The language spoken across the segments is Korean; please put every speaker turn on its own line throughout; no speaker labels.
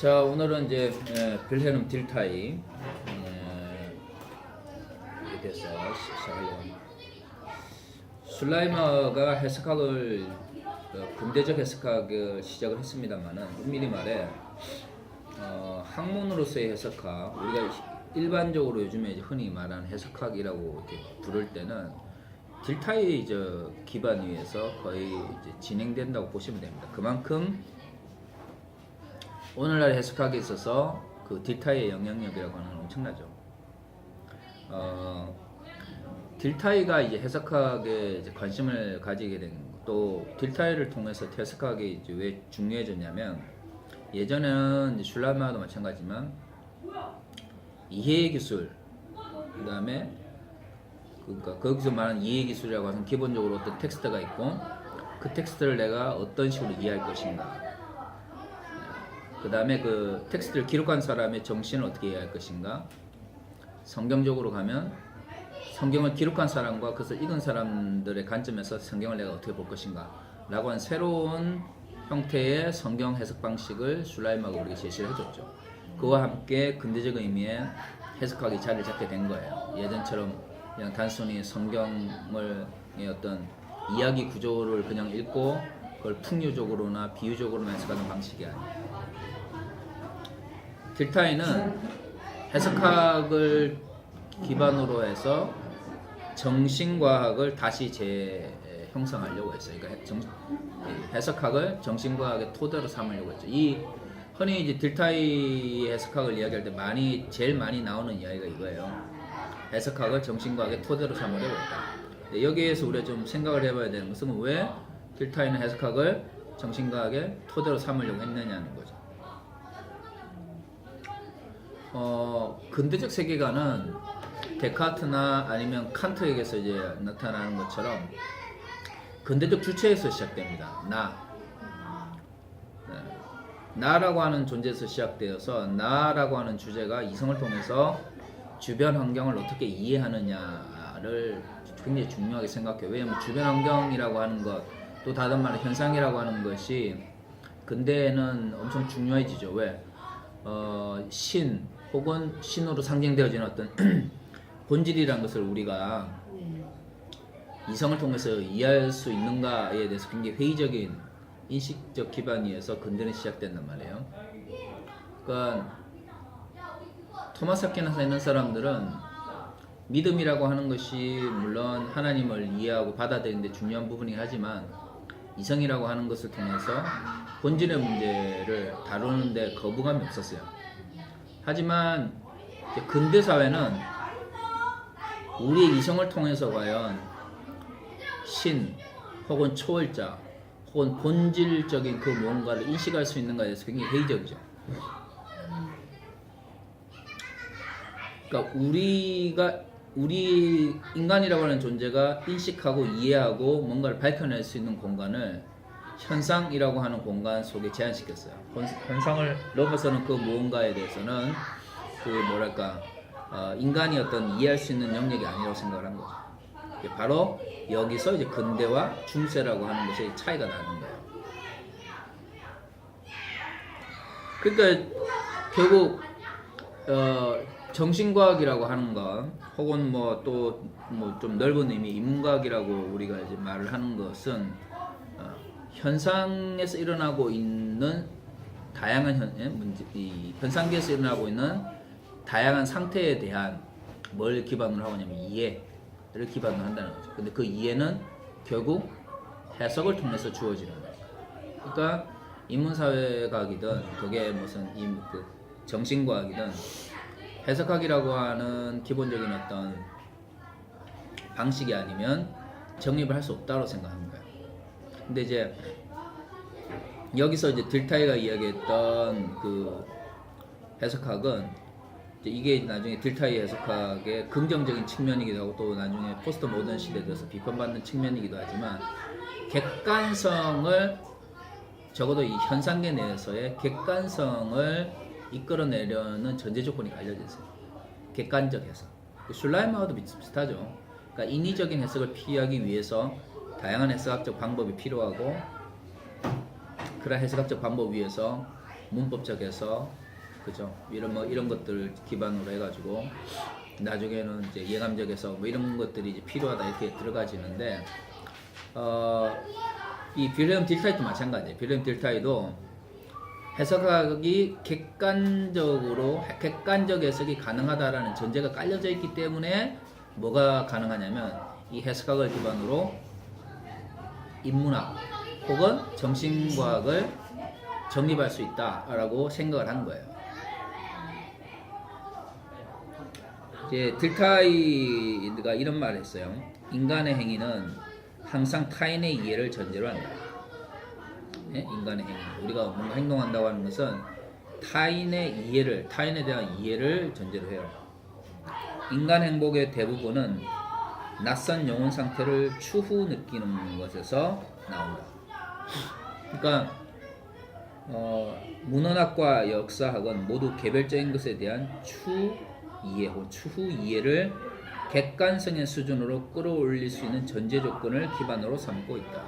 자, 오늘은 이제 빌헬름 딜타이에 대해서 시작하려고. 슐라이머가 해석학을 근대적 해석학을 시작을 했습니다만은 엄밀히 말해 학문으로서의 해석학, 우리가 일반적으로 요즘에 이제 흔히 말하는 해석학이라고 이렇게 부를 때는 딜타이의 기반 위에서 거의 이제 진행된다고 보시면 됩니다. 그만큼 오늘날 해석학에 있어서 그 딜타이의 영향력이라고 하는 건 엄청나죠. 딜타이가 이제 해석학에 이제 관심을 가지게 된, 또 딜타이를 통해서 해석학이 이제 왜 중요해졌냐면, 예전에는 이제 슐라이머도 마찬가지지만 이해의 기술, 그 다음에 그러니까 거기서 말하는 이해의 기술이라고 하는 기본적으로 어떤 텍스트가 있고, 그 텍스트를 내가 어떤 식으로 이해할 것인가, 그 다음에 그 텍스트를 기록한 사람의 정신을 어떻게 이해할 것인가, 성경적으로 가면 성경을 기록한 사람과 그것을 읽은 사람들의 관점에서 성경을 내가 어떻게 볼 것인가 라고 하는 새로운 형태의 성경 해석 방식을 슐라이머가 우리에게 제시를 해줬죠. 그와 함께 근대적 의미의 해석학이 자리를 잡게 된 거예요. 예전처럼 그냥 단순히 성경을 어떤 이야기 구조를 그냥 읽고 그걸 풍류적으로나 비유적으로만 해석하는 방식이 아니에요. 딜타이는 해석학을 기반으로 해서 정신과학을 다시 재형성하려고 했어요. 그러니까 해석학을 정신과학의 토대로 삼으려고 했죠. 이 흔히 이제 딜타이 해석학을 이야기할 때 제일 많이 나오는 이야기가 이거예요. 해석학을 정신과학의 토대로 삼으려고 했다. 여기에서 우리가 좀 생각을 해봐야 되는 것은 왜 딜타이는 해석학을 정신과학의 토대로 삼으려고 했느냐는 거죠. 근대적 세계관은 데카르트나 아니면 칸트에게서 이제 나타나는 것처럼 근대적 주체에서 시작됩니다. 나라고 하는 존재에서 시작되어서, 나라고 하는 주제가 이성을 통해서 주변 환경을 어떻게 이해하느냐를 굉장히 중요하게 생각해요. 왜냐하면 주변 환경이라고 하는 것, 또 다른 말로 현상이라고 하는 것이 근대에는 엄청 중요해지죠. 왜? 신 혹은 신으로 상징되어지는 어떤 본질이라는 것을 우리가 이성을 통해서 이해할 수 있는가에 대해서 굉장히 회의적인 인식적 기반 위에서 근대는 시작된단 말이에요. 그러니까 토마스 아퀴나스에 있는 사람들은 믿음이라고 하는 것이 물론 하나님을 이해하고 받아들이는데 중요한 부분이긴 하지만, 이성이라고 하는 것을 통해서 본질의 문제를 다루는데 거부감이 없었어요. 하지만 근대 사회는 우리의 이성을 통해서 과연 신 혹은 초월자 혹은 본질적인 그 무언가를 인식할 수 있는가에 대해서 굉장히 회의적이죠. 그러니까 우리 인간이라고 하는 존재가 인식하고 이해하고 뭔가를 밝혀낼 수 있는 공간을 현상이라고 하는 공간 속에 제한시켰어요. 현상을 넘어서는 그 무언가에 대해서는 인간이 어떤 이해할 수 있는 영역이 아니라고 생각을 한 거죠. 바로 여기서 이제 근대와 중세라고 하는 것의 차이가 나는 거예요. 그러니까 결국 정신과학이라고 하는 것, 혹은 좀 넓은 의미 인문과학이라고 우리가 이제 말을 하는 것은 현상에서 일어나고 있는 다양한 현상계에서 일어나고 있는 다양한 상태에 대한 뭘 기반으로 하고 있냐면 이해를 기반으로 한다는 거죠. 근데 그 이해는 결국 해석을 통해서 주어지는 거예요. 그러니까 인문사회과학이든 그게 무슨 정신과학이든 해석학이라고 하는 기본적인 어떤 방식이 아니면 정립을 할 수 없다고 생각하는 거예요. 근데 이제 여기서 이제 딜타이가 이야기했던 그 해석학은 이게 나중에 딜타이 해석학의 긍정적인 측면이기도 하고, 또 나중에 포스트 모던 시대에 들어서 비판받는 측면이기도 하지만, 객관성을, 적어도 이 현상계 내에서의 객관성을 이끌어내려는 전제 조건이 알려져 있어요. 객관적 해석. 슐라이머하고도 비슷하죠. 그러니까 인위적인 해석을 피하기 위해서 다양한 해석학적 방법이 필요하고, 그런 해석학적 방법 위에서 문법적에서 그죠? 이런 것들 기반으로 해가지고 나중에는 이제 예감적에서 뭐 이런 것들이 이제 필요하다 이렇게 들어가지는데 이 빌헬름 딜타이도 마찬가지예요. 빌헬름 딜타이도 해석이 객관적 해석이 가능하다라는 전제가 깔려져 있기 때문에 뭐가 가능하냐면 이 해석학을 기반으로 인문학 혹은 정신과학을 정립할 수 있다라고 생각을 한 거예요. 이제 딜타이드가 이런 말을 했어요. 인간의 행위는 항상 타인의 이해를 전제로 한다. 네? 인간의 행위. 우리가 뭔가 행동한다고 하는 것은 타인에 대한 이해를 전제로 해요. 인간 행복의 대부분은 낯선 영혼 상태를 추후 느끼는 것에서 나온다. 그러니까 문헌학과 역사학은 모두 개별적인 것에 대한 추후 이해를 객관성의 수준으로 끌어올릴 수 있는 전제 조건을 기반으로 삼고 있다.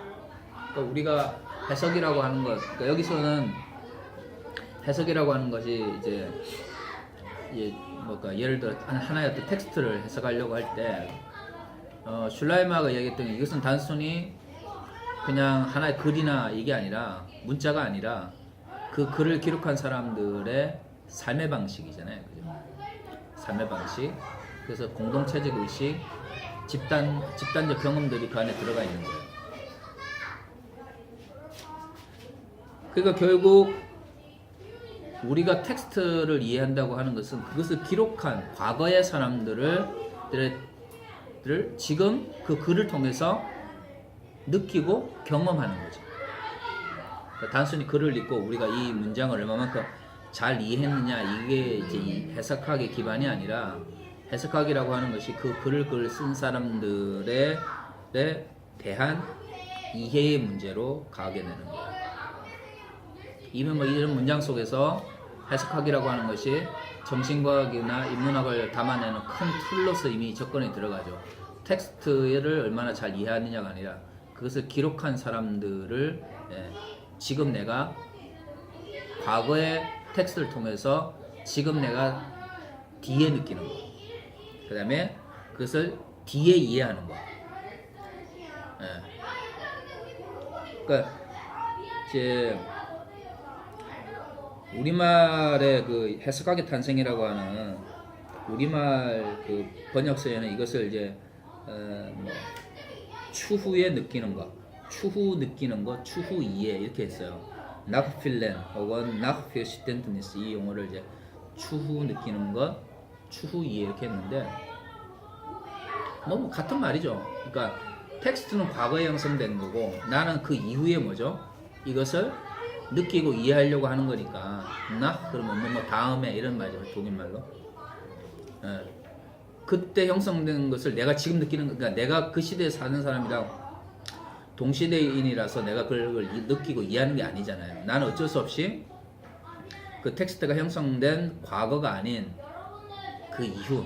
그러니까 우리가 해석이라고 하는 것, 그러니까 여기서는 해석이라고 하는 것이 이제 예를 들어 하나의 어떤 텍스트를 해석하려고 할 때 슐라이마가 얘기했던 게 이것은 단순히 그냥 하나의 글이나 이게 아니라 문자가 아니라 그 글을 기록한 사람들의 삶의 방식이잖아요. 그죠? 삶의 방식. 그래서 공동체적 의식, 집단적 경험들이 그 안에 들어가 있는 거예요. 그러니까 결국 우리가 텍스트를 이해한다고 하는 것은 그것을 기록한 과거의 사람들을 지금 그 글을 통해서 느끼고 경험하는 거죠. 그러니까 단순히 글을 읽고 우리가 이 문장을 얼마만큼 잘 이해했느냐 이게 이제 이 해석학의 기반이 아니라 해석학이라고 하는 것이 그 글을 쓴 사람들에 대한 이해의 문제로 가게 되는 거예요. 이미 이런 문장 속에서 해석학이라고 하는 것이 정신과학이나 인문학을 담아내는 큰 툴로서 이미 접근에 들어가죠. 텍스트를 얼마나 잘 이해하느냐가 아니라 그것을 기록한 사람들을 지금 내가 과거의 텍스트를 통해서 지금 내가 뒤에 느끼는 거, 그 다음에 그것을 뒤에 이해하는 거. 그러니까 이제 우리말의 그 해석학의 탄생이라고 하는 우리말 그 번역서에는 이것을 이제 추후에 느끼는 것, 추후 느끼는 것, 추후 이해 이렇게 했어요. 나흐필렌 혹은 나흐피어시텐트니스 이 용어를 이제 추후 느끼는 것, 추후 이해 이렇게 했는데 뭐 같은 말이죠. 그러니까 텍스트는 과거에 형성된 거고 나는 그 이후에 뭐죠? 이것을 느끼고 이해하려고 하는 거니까 그러면 뭐 다음에 이런 말이죠. 독일말로. 그때 형성된 것을 내가 지금 느끼는 거, 그러니까 내가 그 시대에 사는 사람이랑 동시대인이라서 내가 그걸 느끼고 이해하는 게 아니잖아요. 나는 어쩔 수 없이 그 텍스트가 형성된 과거가 아닌 그 이후,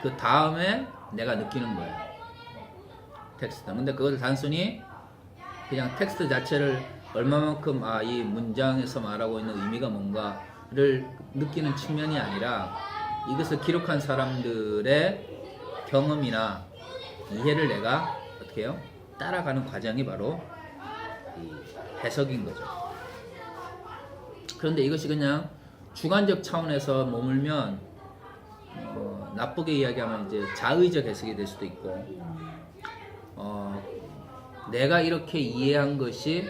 그 다음에 내가 느끼는 거예요. 텍스트. 근데 그걸 단순히 그냥 텍스트 자체를 얼마만큼 이 문장에서 말하고 있는 의미가 뭔가를 느끼는 측면이 아니라 이것을 기록한 사람들의 경험이나 이해를 내가 어떻게 해요? 따라가는 과정이 바로 이 해석인 거죠. 그런데 이것이 그냥 주관적 차원에서 머물면 나쁘게 이야기하면 이제 자의적 해석이 될 수도 있고 내가 이렇게 이해한 것이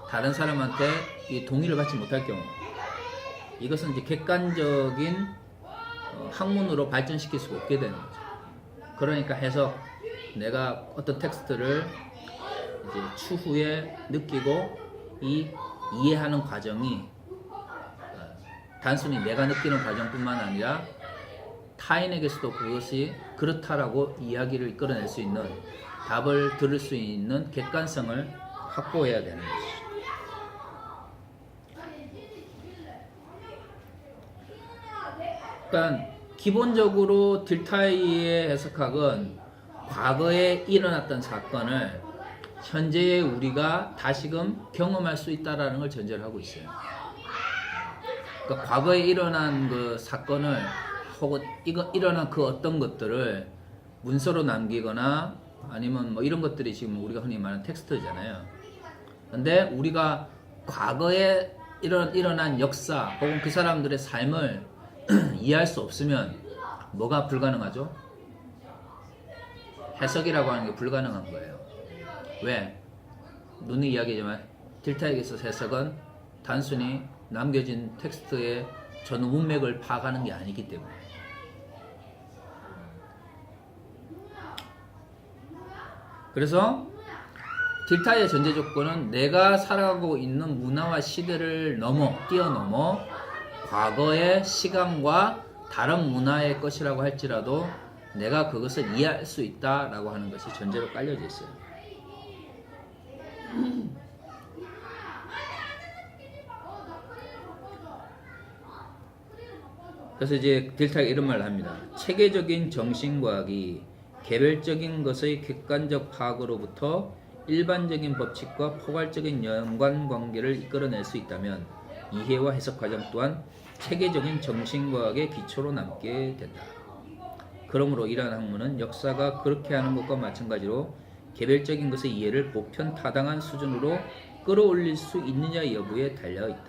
다른 사람한테 이 동의를 받지 못할 경우 이것은 이제 객관적인 학문으로 발전시킬 수가 없게 되는 거죠. 그러니까 해석, 내가 어떤 텍스트를 이제 추후에 느끼고 이해하는 과정이 단순히 내가 느끼는 과정뿐만 아니라 타인에게서도 그것이 그렇다라고 이야기를 이끌어낼 수 있는 답을 들을 수 있는 객관성을 확보해야 되는 것이죠. 그러니까 기본적으로 딜타이의 해석학은 과거에 일어났던 사건을 현재의 우리가 다시금 경험할 수 있다라는 걸 전제를 하고 있어요. 그러니까 과거에 일어난 그 사건을 혹은 일어난 그 어떤 것들을 문서로 남기거나 아니면 뭐 이런 것들이 지금 우리가 흔히 말하는 텍스트잖아요. 근데 우리가 과거에 일어난 역사 혹은 그 사람들의 삶을 이해할 수 없으면 뭐가 불가능하죠? 해석이라고 하는 게 불가능한 거예요. 왜? 눈이 이야기지만 딜타에게 있어서 해석은 단순히 남겨진 텍스트의 전 문맥을 파악하는 게 아니기 때문에. 그래서 딜타의 전제 조건은 내가 살아가고 있는 문화와 시대를 뛰어넘어 과거의 시간과 다른 문화의 것이라고 할지라도 내가 그것을 이해할 수 있다라고 하는 것이 전제로 깔려져 있어요. 그래서 이제 딜타가 이런 말을 합니다. 체계적인 정신과학이 개별적인 것의 객관적 파악으로부터 일반적인 법칙과 포괄적인 연관관계를 이끌어낼 수 있다면 이해와 해석 과정 또한 체계적인 정신과학의 기초로 남게 된다. 그러므로 이러한 학문은 역사가 그렇게 하는 것과 마찬가지로 개별적인 것의 이해를 보편 타당한 수준으로 끌어올릴 수 있느냐 여부에 달려있다.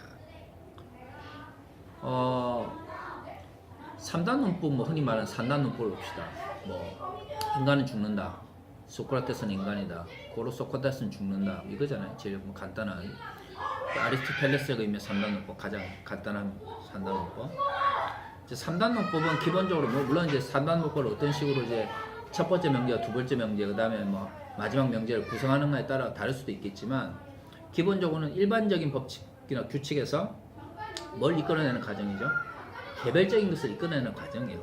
3단 논법, 흔히 말하는 3단 논법을 봅시다. 인간은 죽는다. 소크라테스는 인간이다. 고로 소크라테스는 죽는다. 이거잖아요. 제일 간단한 아리스토텔레스의 의미의 3단 논법, 가장 간단한 3단 논법. 3단 논법은 기본적으로 물론 이제 3단 논법을 어떤 식으로 이제 첫 번째 명제와 두 번째 명제, 그다음에 마지막 명제를 구성하는가에 따라 다를 수도 있겠지만 기본적으로는 일반적인 법칙이나 규칙에서 뭘 이끌어내는 과정이죠. 개별적인 것을 이끌어내는 과정이에요.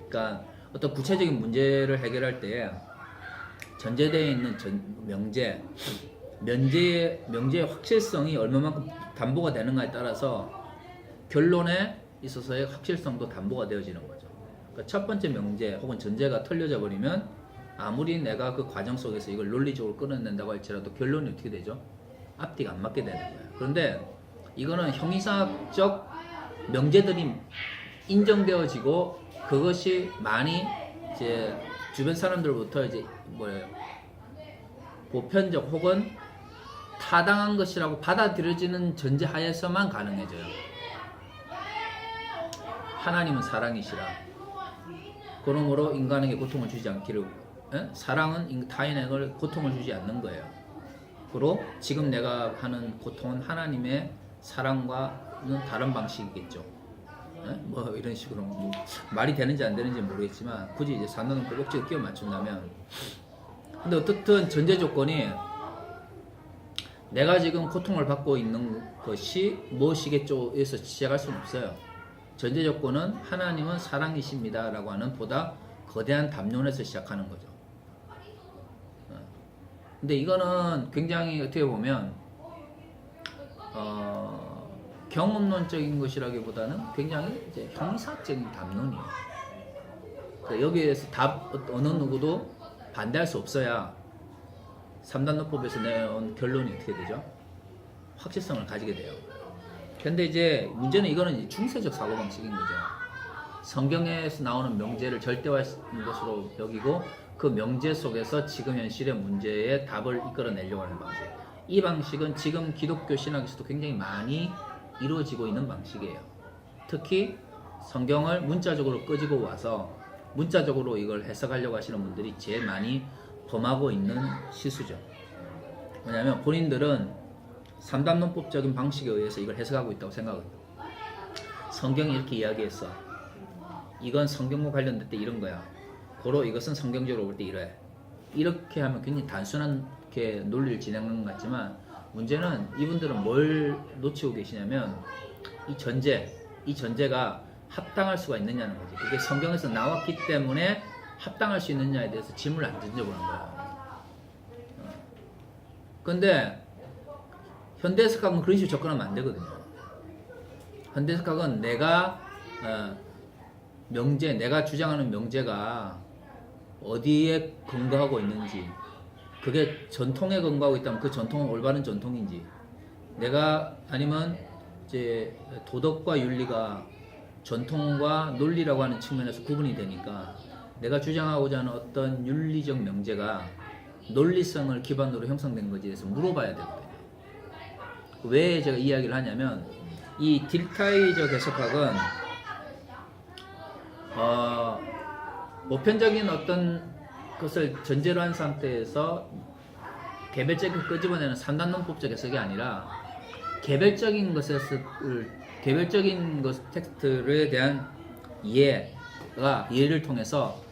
그러니까 어떤 구체적인 문제를 해결할 때 전제되어 있는 명제의 확실성이 얼마만큼 담보가 되는가에 따라서 결론에 있어서의 확실성도 담보가 되어지는 거죠. 그러니까 첫 번째 명제 혹은 전제가 털려져 버리면 아무리 내가 그 과정 속에서 이걸 논리적으로 끌어낸다고 할지라도 결론이 어떻게 되죠? 앞뒤가 안 맞게 되는 거예요. 그런데 이거는 형이상학적 명제들이 인정되어지고 그것이 많이 이제 주변 사람들부터 이제 보편적 혹은 타당한 것이라고 받아들여지는 전제 하에서만 가능해져요. 하나님은 사랑이시라. 그러므로 인간에게 고통을 주지 않기를, 사랑은 타인에게 고통을 주지 않는 거예요. 그리고 지금 내가 하는 고통은 하나님의 사랑과는 다른 방식이겠죠. 이런 식으로 말이 되는지 안 되는지 모르겠지만 굳이 이제 산단을 꼭지로 끼워 맞춘다면, 근데 어떻든 전제 조건이 내가 지금 고통을 받고 있는 것이 무엇이겠죠에서 시작할 수는 없어요. 전제 조건은 하나님은 사랑이십니다 라고 하는 보다 거대한 담론에서 시작하는 거죠. 근데 이거는 굉장히 어떻게 보면 경험론적인 것이라기보다는 굉장히 이제 형이사학적인 담론이에요. 그러니까 여기에서 어느 누구도 반대할 수 없어야 3단 논법에서 내온 결론이 어떻게 되죠? 확실성을 가지게 돼요. 근데 이제 문제는 이거는 중세적 사고방식인 거죠. 성경에서 나오는 명제를 절대화하는 것으로 여기고 그 명제 속에서 지금 현실의 문제에 답을 이끌어내려고 하는 방식. 이 방식은 지금 기독교 신학에서도 굉장히 많이 이루어지고 있는 방식이에요. 특히 성경을 문자적으로 끄집어 와서 문자적으로 이걸 해석하려고 하시는 분들이 제일 많이 범하고 있는 실수죠. 왜냐하면 본인들은 3단 논법적인 방식에 의해서 이걸 해석하고 있다고 생각합니다. 성경이 이렇게 이야기했어. 이건 성경과 관련될 때 이런 거야. 고로 이것은 성경적으로 볼 때 이래. 이렇게 하면 굉장히 단순하게 논리를 진행하는 것 같지만 문제는 이분들은 뭘 놓치고 계시냐면 이 전제가 합당할 수가 있느냐는 거지. 그게 성경에서 나왔기 때문에 합당할 수 있느냐에 대해서 질문을 안 던져보는 거야. 근데 현대해석학은 그런 식으로 접근하면 안 되거든요. 현대해석학은 내가 내가 주장하는 명제가 어디에 근거하고 있는지 그게 전통에 근거하고 있다면 그 전통은 올바른 전통인지, 내가 아니면 이제 도덕과 윤리가 전통과 논리라고 하는 측면에서 구분이 되니까 내가 주장하고자 하는 어떤 윤리적 명제가 논리성을 기반으로 형성된 것에 대해서 물어봐야 되거든요. 왜 제가 이야기를 하냐면 이 딜타이적 해석학은 보편적인 어떤 것을 전제로 한 상태에서 개별적인 끄집어내는 산단론법적 해석이 아니라 개별적인 텍스트에 대한 이해를 통해서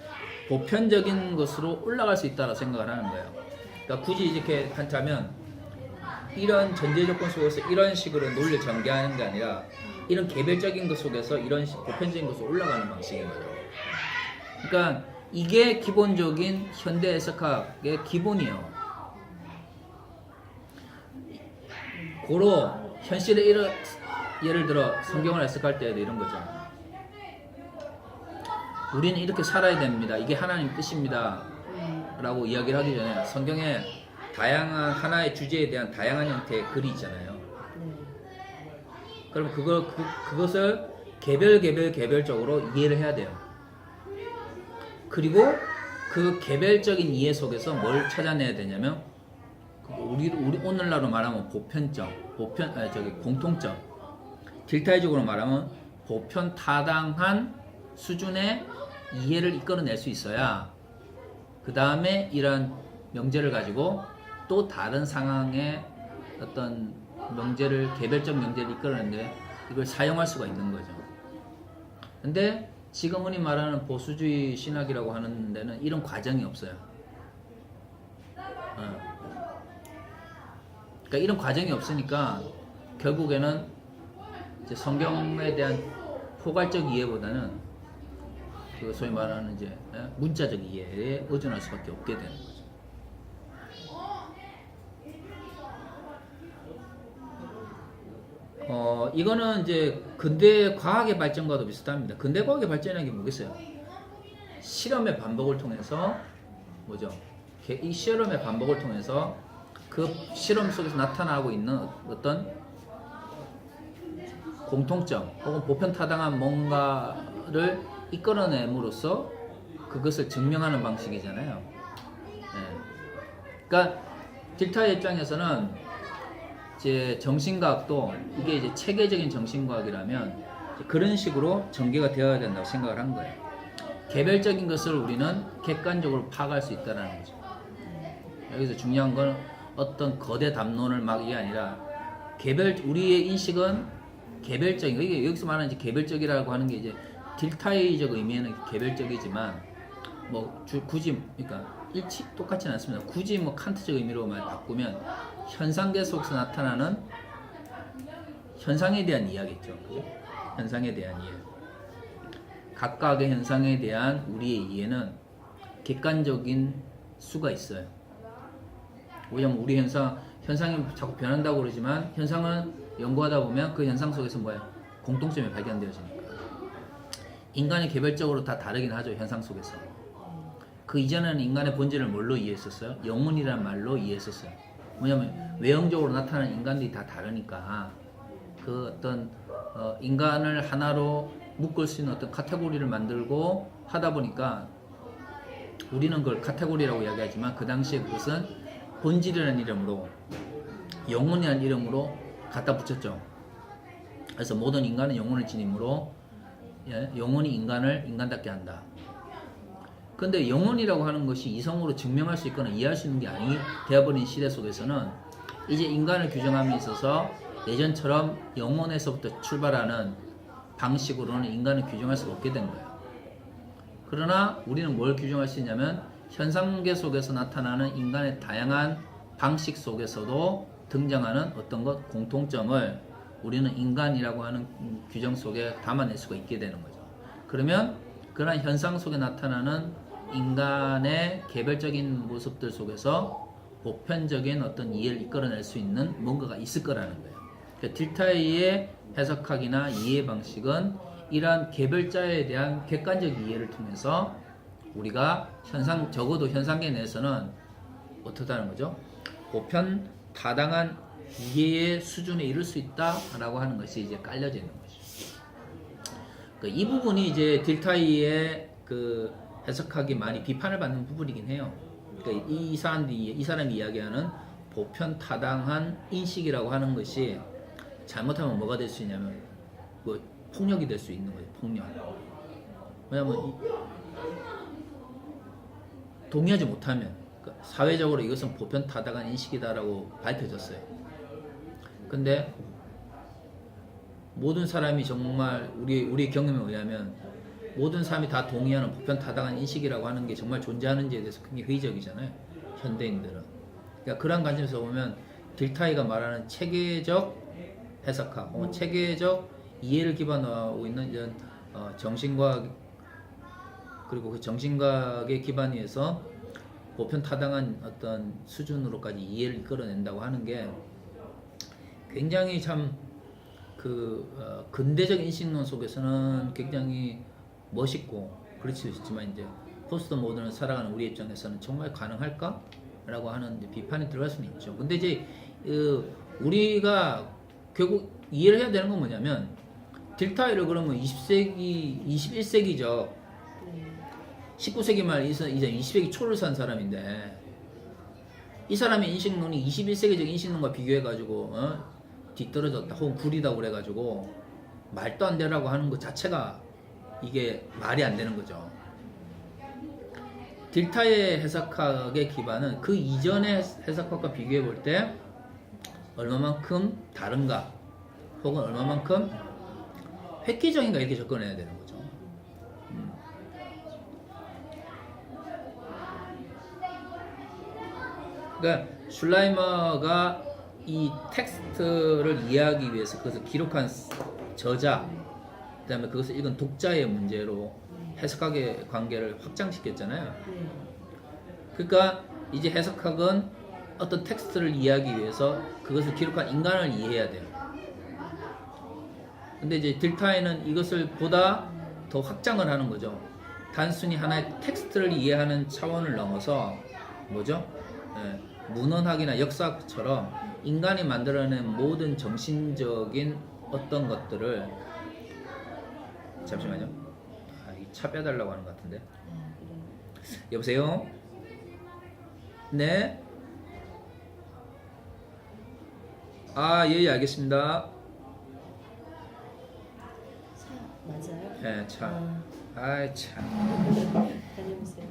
보편적인 것으로 올라갈 수 있다고 생각을 하는 거예요. 그러니까 굳이 이렇게 한다면 이런 전제 조건 속에서 이런 식으로 논리를 전개하는 게 아니라 이런 개별적인 것 속에서 이런 보편적인 것으로 올라가는 방식인 거죠. 그러니까 이게 기본적인 현대 해석학의 기본이에요. 고로 현실에 예를 들어 성경을 해석할 때에도 이런 거죠. 우리는 이렇게 살아야 됩니다. 이게 하나님 뜻입니다. 라고 이야기를 하기 전에 성경에 다양한 하나의 주제에 대한 다양한 형태의 글이 있잖아요. 그럼 그것을 개별적으로 이해를 해야 돼요. 그리고 그 개별적인 이해 속에서 뭘 찾아내야 되냐면 우리 오늘날로 말하면 공통점, 딜타이적으로 말하면 보편 타당한 수준의 이해를 이끌어낼 수 있어야 그 다음에 이런 명제를 가지고 또 다른 상황의 어떤 개별적 명제를 이끌어내는데 이걸 사용할 수가 있는 거죠. 근데 지금 흔히 말하는 보수주의 신학이라고 하는 데는 이런 과정이 없어요. 그러니까 이런 과정이 없으니까 결국에는 이제 성경에 대한 포괄적 이해보다는 그 소위 말하는 이제 문자적 이해에 의존할 수밖에 없게 되는 거죠. 이거는 이제 근대 과학의 발전과도 비슷합니다. 근대 과학의 발전이라는 게 뭐겠어요? 실험의 반복을 통해서 이 실험의 반복을 통해서 그 실험 속에서 나타나고 있는 어떤 공통점 혹은 보편타당한 뭔가를 이끌어냄으로써 그것을 증명하는 방식이잖아요. 그러니까 딜타의 입장에서는 이제 정신과학도 이게 이제 체계적인 정신과학이라면 그런 식으로 전개가 되어야 된다고 생각을 한 거예요. 개별적인 것을 우리는 객관적으로 파악할 수 있다는 거죠. 여기서 중요한 건 어떤 거대 담론을 이게 아니라 우리의 인식은 개별적인 거. 이게 여기서 말하는 이제 개별적이라고 하는 게 이제 딜타이적 의미에는 개별적이지만 굳이 그러니까 똑같지는 않습니다. 굳이 칸트적 의미로만 바꾸면 현상계 속에서 나타나는 현상에 대한 이야기죠. 현상에 대한 이해. 각각의 현상에 대한 우리의 이해는 객관적인 수가 있어요. 왜냐면 우리 현상이 자꾸 변한다고 그러지만 현상은 연구하다 보면 그 현상 속에서 공통점이 발견되어지니까. 인간이 개별적으로 다 다르긴 하죠. 현상 속에서. 그 이전에는 인간의 본질을 뭘로 이해했었어요? 영혼이라는 말로 이해했었어요. 뭐냐면 외형적으로 나타나는 인간들이 다 다르니까 그 어떤 인간을 하나로 묶을 수 있는 어떤 카테고리를 만들고 하다 보니까 우리는 그걸 카테고리라고 이야기하지만 그 당시에 그것은 본질이라는 이름으로 영혼이라는 이름으로 갖다 붙였죠. 그래서 모든 인간은 영혼을 지니므로 영혼이 인간을 인간답게 한다. 근데 영혼이라고 하는 것이 이성으로 증명할 수 있거나 이해할 수 있는 게 아니 되어버린 시대 속에서는 이제 인간을 규정함에 있어서 예전처럼 영혼에서부터 출발하는 방식으로는 인간을 규정할 수가 없게 된 거예요. 그러나 우리는 뭘 규정할 수 있냐면 현상계 속에서 나타나는 인간의 다양한 방식 속에서도 등장하는 어떤 공통점을 우리는 인간이라고 하는 규정 속에 담아낼 수가 있게 되는 거죠. 그러면 그런 현상 속에 나타나는 인간의 개별적인 모습들 속에서 보편적인 어떤 이해를 이끌어낼 수 있는 뭔가가 있을 거라는 거예요. 그러니까 딜타이의 해석학이나 이해 방식은 이러한 개별자에 대한 객관적 이해를 통해서 우리가 적어도 현상계 내에서는 어떻다는 거죠? 보편 타당한 이해의 수준에 이를 수 있다라고 하는 것이 이제 깔려져 있는 거죠. 이 부분이 이제 딜타이의 그 해석하기 많이 비판을 받는 부분이긴 해요. 그러니까 이 사람이 이야기하는 보편 타당한 인식이라고 하는 것이 잘못하면 뭐가 될 수 있냐면 뭐 폭력이 될 수 있는 거예요. 폭력. 왜냐하면 동의하지 못하면 그러니까 사회적으로 이것은 보편 타당한 인식이다라고 밝혀졌어요. 근데 모든 사람이 정말 우리 경험에 의하면 모든 사람이 다 동의하는 보편 타당한 인식이라고 하는 게 정말 존재하는지에 대해서 굉장히 회의적이잖아요. 현대인들은. 그러니까 그런 관점에서 보면 딜타이가 말하는 체계적 해석학, 혹은 체계적 이해를 기반으로 있는 이런 정신과학, 그리고 그 정신과학의 기반 위에서 보편 타당한 어떤 수준으로까지 이해를 이끌어낸다고 하는 게 굉장히 참 근대적 인식론 속에서는 굉장히 멋있고 그럴 수 있지만 이제 포스트 모던을 살아가는 우리 입장에서는 정말 가능할까? 라고 하는 이제 비판이 들어갈 수는 있죠. 근데 이제 우리가 결국 이해를 해야 되는 건 뭐냐면 딜타이를 그러면 21세기적 19세기 말 이제 20세기 초를 산 사람인데 이 사람의 인식론이 21세기적 인식론과 비교해가지고 뒤떨어졌다 혹은 구리다고 그래가지고 말도 안 되라고 하는 것 자체가 이게 말이 안 되는 거죠. 딜타의 해석학의 기반은 그 이전의 해석학과 비교해 볼 때 얼마만큼 다른가 혹은 얼마만큼 획기적인가 이렇게 접근해야 되는 거죠. 그러니까 슐라이머가 이 텍스트를 이해하기 위해서 그것을 기록한 저자, 그 다음에 그것을 읽은 독자의 문제로 해석학의 관계를 확장시켰잖아요. 그러니까 이제 해석학은 어떤 텍스트를 이해하기 위해서 그것을 기록한 인간을 이해해야 돼요. 근데 이제 딜타이는 이것을 보다 더 확장을 하는 거죠. 단순히 하나의 텍스트를 이해하는 차원을 넘어서 뭐죠? 문헌학이나 역사처럼 인간이 만들어낸 모든 정신적인 어떤 것들을 잠시만요. 이 차 빼달라고 하는 것 같은데. 여보세요? 네? 예, 알겠습니다.
차 맞아요?
네, 차. 참.
다녀보세요.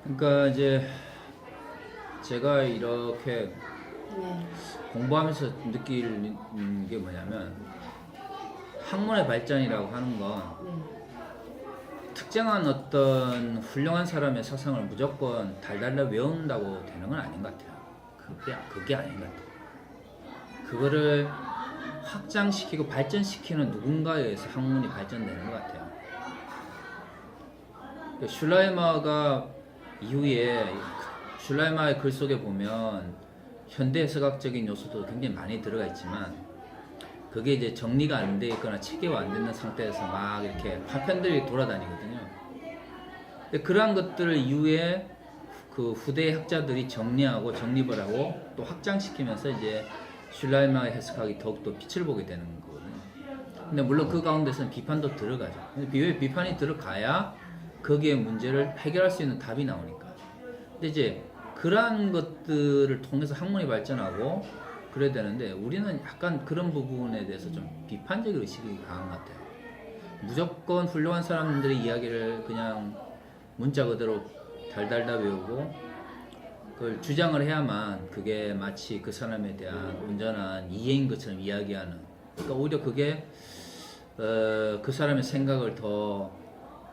그러니까 이제 제가 이렇게
네.
공부하면서 느끼는 게 뭐냐면 학문의 발전이라고 하는 건
네.
특정한 어떤 훌륭한 사람의 사상을 무조건 달달달 외운다고 되는 건 아닌 것 같아요. 그게 아닌 것 같아요. 그거를 확장시키고 발전시키는 누군가에 의해서 학문이 발전되는 것 같아요. 슐라이머가 이후에 슐라이머의 글 속에 보면 현대 해석학적인 요소도 굉장히 많이 들어가 있지만 그게 이제 정리가 안 돼 있거나 체계화 안 되는 상태에서 막 이렇게 파편들이 돌아다니거든요. 근데 그러한 것들을 이후에 그 후대 학자들이 정리하고 정립을 하고 또 확장시키면서 이제 슐라이머의 해석학이 더욱더 빛을 보게 되는 거거든요. 근데 물론 그 가운데서는 비판도 들어가죠. 근데 비판이 들어가야 거기에 문제를 해결할 수 있는 답이 나오니까. 근데 이제 그러한 것들을 통해서 학문이 발전하고 그래야 되는데 우리는 약간 그런 부분에 대해서 좀 비판적 의식이 강한 것 같아요. 무조건 훌륭한 사람들의 이야기를 그냥 문자 그대로 달달달 외우고 그걸 주장을 해야만 그게 마치 그 사람에 대한 온전한 이해인 것처럼 이야기하는, 그러니까 오히려 그게 그 사람의 생각을 더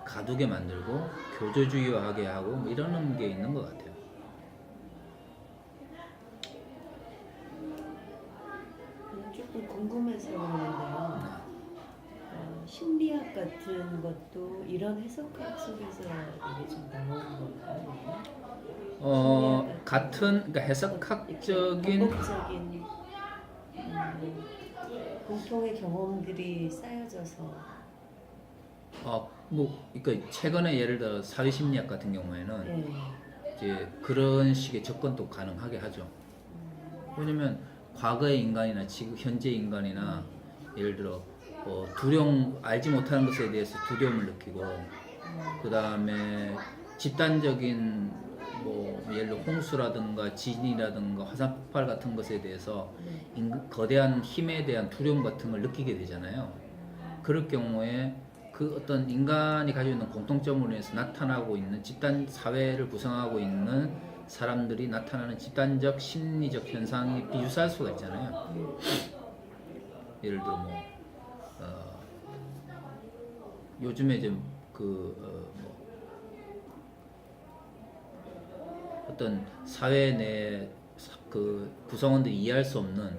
가두게 만들고 교조주의화하게 하고 뭐 이러는 게 있는 것 같아요.
조금 궁금해서 그러는데요. 심리학 같은 것도 이런 해석학 속에서 이게 좀 나오는 건가요?
같은 그러니까 해석학적인
반복적인 공통의 경험들이 쌓여져서
뭐 그러니까 최근에 예를 들어 사회심리학 같은 경우에는
네.
이제 그런 식의 접근도 가능하게 하죠. 왜냐면 과거의 인간이나 지금 현재 인간이나 예를 들어 알지 못하는 것에 대해서 두려움을 느끼고 그 다음에 집단적인 뭐 예를 들어 홍수라든가 지진이라든가 화산 폭발 같은 것에 대해서 거대한 힘에 대한 두려움 같은 걸 느끼게 되잖아요. 그럴 경우에 그 어떤 인간이 가지고 있는 공통점으로 인해서 나타나고 있는 집단 사회를 구성하고 있는 사람들이 나타나는 집단적 심리적 현상이 비유사할 수가 있잖아요. 예를 들어 뭐 요즘에 좀 어떤 사회 내 그 구성원들이 이해할 수 없는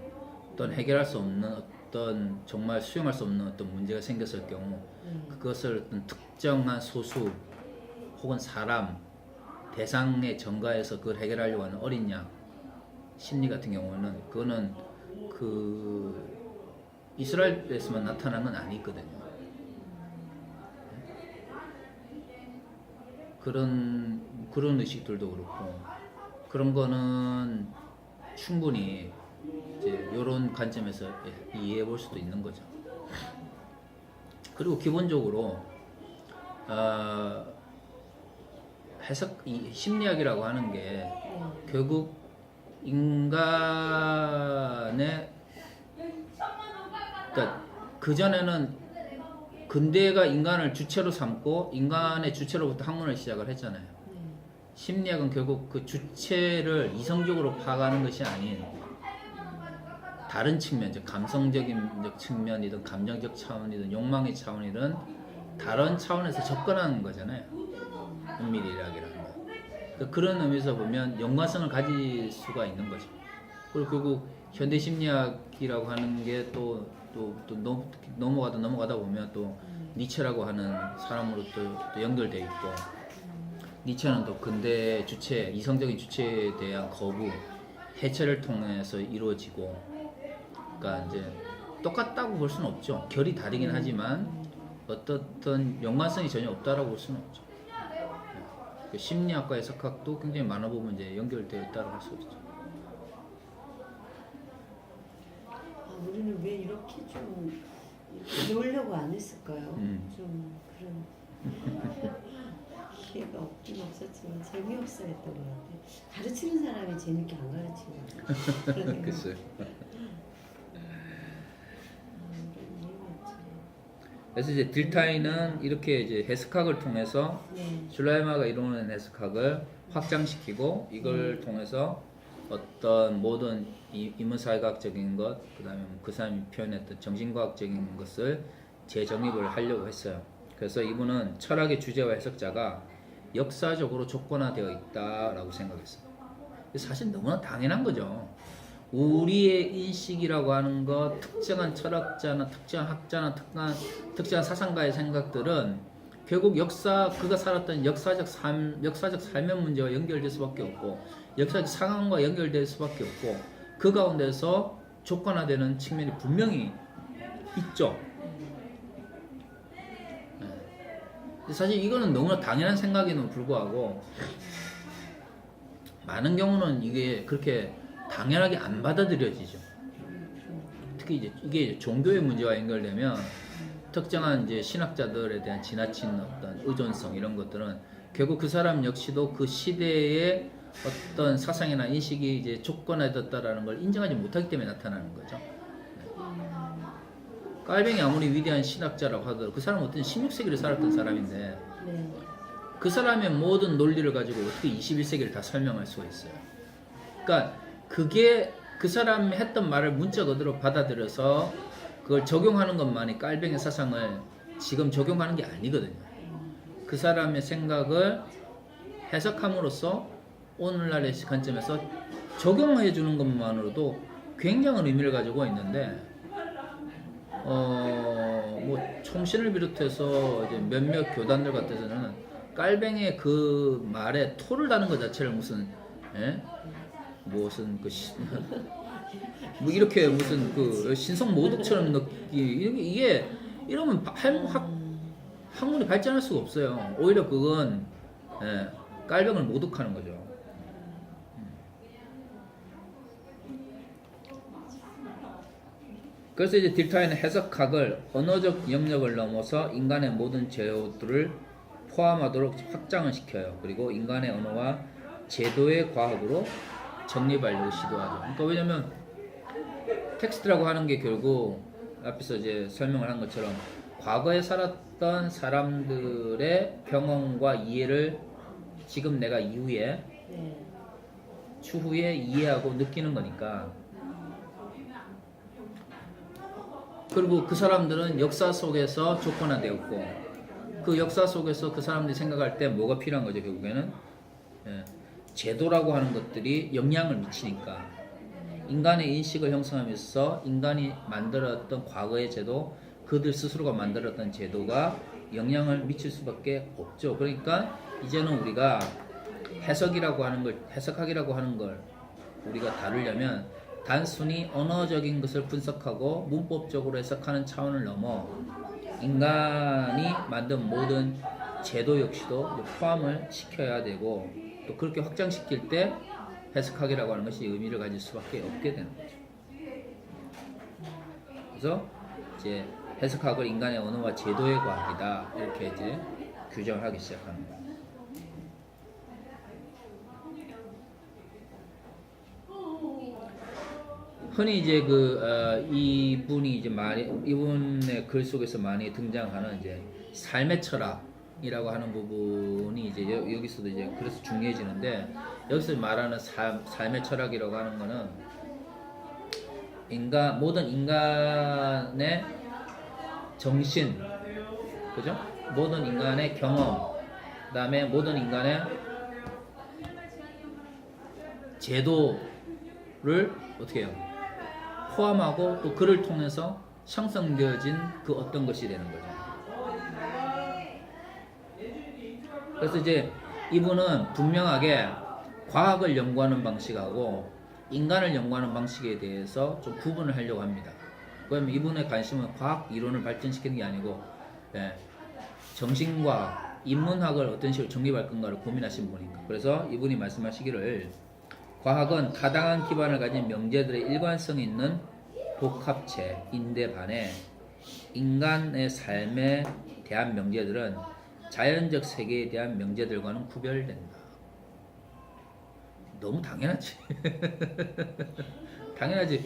어떤 해결할 수 없는 어떤 정말 수용할 수 없는 어떤 문제가 생겼을 경우 그것을 어떤 특정한 소수 혹은 사람 대상에 전가해서 그걸 해결하려고 하는 어린 양 심리 같은 경우는 그거는 그 이스라엘에서만 나타난 건 아니거든요. 그런 의식들도 그렇고 그런 거는 충분히 이제 이런 관점에서 이해해 볼 수도 있는 거죠. 그리고 기본적으로 이 심리학이라고 하는 게 결국 인간의 그러니까 그 전에는 근대가 인간을 주체로 삼고 인간의 주체로부터 학문을 시작을 했잖아요. 심리학은 결국 그 주체를 이성적으로 파악하는 것이 아닌 다른 측면, 즉 감성적인 측면이든 감정적 차원이든 욕망의 차원이든 다른 차원에서 접근하는 거잖아요. 은밀이학이라는 거. 그러니까 그런 의미에서 보면 연관성을 가질 수가 있는 거죠. 그리고 결국 현대 심리학이라고 하는 게 또 넘어가다 보면 또 니체라고 하는 사람으로 또 연결돼 있고 니체는 또 근대 주체, 이성적인 주체에 대한 거부, 해체를 통해서 이루어지고, 그러니까 이제 똑같다고 볼 수는 없죠. 결이 다르긴 하지만 어떤 연관성이 전혀 없다라고 볼 수는 없죠. 심리학과 해석학도 굉장히 많은 부분 이제 연결되어 있다고 할 수 있죠.
우리는 왜 이렇게 좀 배우려고 안 했을까요? 좀 그런 기회가 없긴 없었지만 재미없어 했던 것 같아요. 가르치는 사람이 재밌게 안 가르치는
글쎄요. 그래서 이제 딜타이는 이렇게 이제 해석학을 통해서
네.
슐라이머가 이루는 해석학을 확장시키고 이걸 통해서 어떤 모든 인문사회학적인 것, 그다음에 그 사람이 표현했던 정신과학적인 것을 재정립을 하려고 했어요. 그래서 이분은 철학의 주제와 해석자가 역사적으로 조건화되어 있다라고 생각했어요. 사실 너무나 당연한 거죠. 우리의 인식이라고 하는 것, 특정한 철학자나 특정한 학자나 특정한 사상가의 생각들은 결국 그가 살았던 역사적 삶의 문제와 연결될 수밖에 없고, 역사적 상황과 연결될 수밖에 없고, 그 가운데서 조건화되는 측면이 분명히 있죠. 사실 이거는 너무나 당연한 생각에는 불구하고 많은 경우는 이게 그렇게 당연하게 안 받아들여지죠. 특히 이게 종교의 문제와 연결되면 특정한 이제 신학자들에 대한 지나친 어떤 의존성 이런 것들은 결국 그 사람 역시도 그 시대의 어떤 사상이나 인식이 이제 조건화됐다라는 걸 인정하지 못하기 때문에 나타나는 거죠. 깔뱅이 아무리 위대한 신학자라고 하더라도 그 사람은 어떤 16세기를 살았던 사람인데
네.
그 사람의 모든 논리를 가지고 어떻게 21세기를 다 설명할 수가 있어요. 그러니까 그게 그 사람이 했던 말을 문자 그대로 받아들여서 그걸 적용하는 것만이 깔뱅이 사상을 지금 적용하는 게 아니거든요. 그 사람의 생각을 해석함으로써 오늘날의 관점에서 적용해 주는 것만으로도 굉장한 의미를 가지고 있는데 뭐 총신을 비롯해서 이제 몇몇 교단들 같아서는 깔뱅이의 그 말에 토를 다는 것 자체를 무슨 무슨 뭐 이렇게 무슨 그 신성 모독처럼 이게 이러면 학문이 발전할 수가 없어요. 오히려 그건 깔뱅을 모독하는 거죠. 그래서 이제 딜타이는 해석학을 언어적 영역을 넘어서 인간의 모든 제도들을 포함하도록 확장을 시켜요. 그리고 인간의 언어와 제도의 과학으로 정립하려고 시도하죠. 그러니까 왜냐면 텍스트라고 하는 게 결국 앞에서 이제 설명을 한 것처럼 과거에 살았던 사람들의 경험과 이해를 지금 내가 이후에 추후에 이해하고 느끼는 거니까. 그리고 그 사람들은 역사 속에서 조건화되었고 그 역사 속에서 그 사람들이 생각할 때 뭐가 필요한 거죠. 결국에는 제도라고 하는 것들이 영향을 미치니까 인간의 인식을 형성하면서 인간이 만들었던 과거의 제도, 그들 스스로가 만들었던 제도가 영향을 미칠 수밖에 없죠. 그러니까 이제는 우리가 해석학이라고 하는 걸 우리가 다루려면 단순히 언어적인 것을 분석하고 문법적으로 해석하는 차원을 넘어 인간이 만든 모든 제도 역시도 포함을 시켜야 되고 또 그렇게 확장시킬 때 해석학이라고 하는 것이 의미를 가질 수밖에 없게 되는 거죠. 그래서 이제 해석학을 인간의 언어와 제도의 과학이다 이렇게 이제 규정을 하기 시작하는 거예요. 흔히 이제 이분이 이제 이분의 글 속에서 많이 등장하는 이제 삶의 철학이라고 하는 부분이 이제 여기서도 이제 그래서 중요해지는데 여기서 말하는 삶의 철학이라고 하는 거는 모든 인간의 정신, 그죠? 모든 인간의 경험, 그다음에 모든 인간의 제도를 어떻게 해요? 포함하고 또 그를 통해서 형성되어진 그 어떤 것이 되는 거죠. 그래서 이제 이분은 분명하게 과학을 연구하는 방식하고 인간을 연구하는 방식에 대해서 좀 구분을 하려고 합니다. 그러면 이분의 관심은 과학 이론을 발전시키는 게 아니고 정신과학, 인문학을 어떤 식으로 정립할 건가를 고민하신 분이니까. 그래서 이분이 말씀하시기를 과학은 타당한 기반을 가진 명제들의 일관성이 있는 복합체인데 반해 인간의 삶에 대한 명제들은 자연적 세계에 대한 명제들과는 구별된다. 너무 당연하지. 당연하지.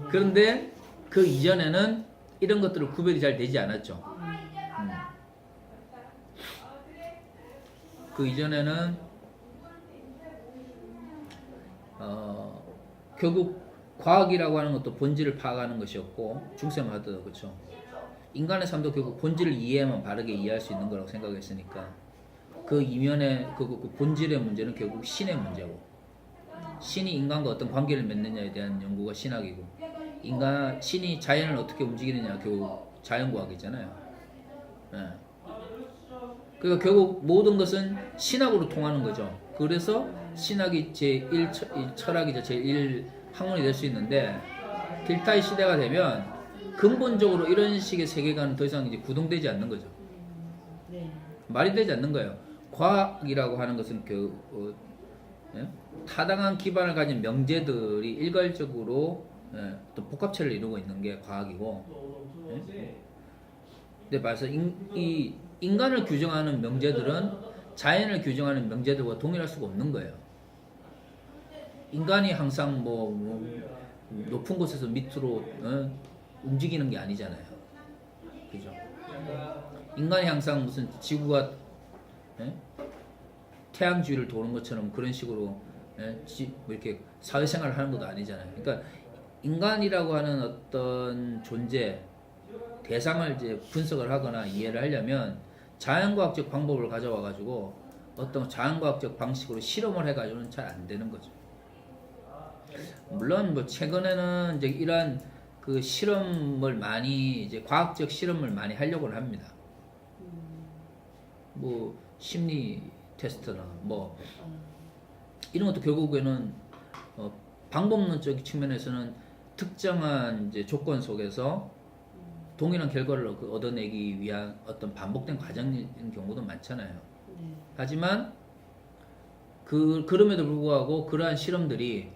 그런데 그 이전에는 이런 것들을 구별이 잘 되지 않았죠. 그 이전에는 결국 과학이라고 하는 것도 본질을 파악하는 것이었고 중세마다 그렇죠. 인간의 삶도 결국 본질을 이해하면 바르게 이해할 수 있는 거라고 생각했으니까 그 이면의 그 본질의 문제는 결국 신의 문제고 신이 인간과 어떤 관계를 맺느냐에 대한 연구가 신학이고 신이 자연을 어떻게 움직이느냐 결국 자연과학이잖아요. 예. 그러니까 결국 모든 것은 신학으로 통하는 거죠. 그래서 신학이 제1 철학이죠. 제1 학문이 될 수 있는데 딜타이 시대가 되면 근본적으로 이런 식의 세계관은 더 이상 이제 구동되지 않는 거죠.
네.
말이 되지 않는 거예요. 과학이라고 하는 것은 타당한 기반을 가진 명제들이 일괄적으로 또 복합체를 이루고 있는 게 과학이고, 근데 말해서 이 인간을 규정하는 명제들은 자연을 규정하는 명제들과 동일할 수가 없는 거예요. 인간이 항상 뭐 높은 곳에서 밑으로 움직이는 게 아니잖아요. 그죠? 인간이 항상 무슨 지구가 태양 주위를 도는 것처럼 그런 식으로 뭐 이렇게 사회생활을 하는 것도 아니잖아요. 그러니까 인간이라고 하는 어떤 존재 대상을 이제 분석을 하거나 이해를 하려면 자연과학적 방법을 가져와 가지고 어떤 자연과학적 방식으로 실험을 해 가지고는 잘 안 되는 거죠. 물론 뭐 최근에는 이제 이러한 그 실험을 많이 이제 과학적 실험을 많이 하려고는 합니다. 뭐 심리 테스트나 뭐 이런 것도 결국에는 방법론적 측면에서는 특정한 이제 조건 속에서 동일한 결과를 얻어내기 위한 어떤 반복된 과정인 경우도 많잖아요.
네.
하지만 그럼에도 불구하고 그러한 실험들이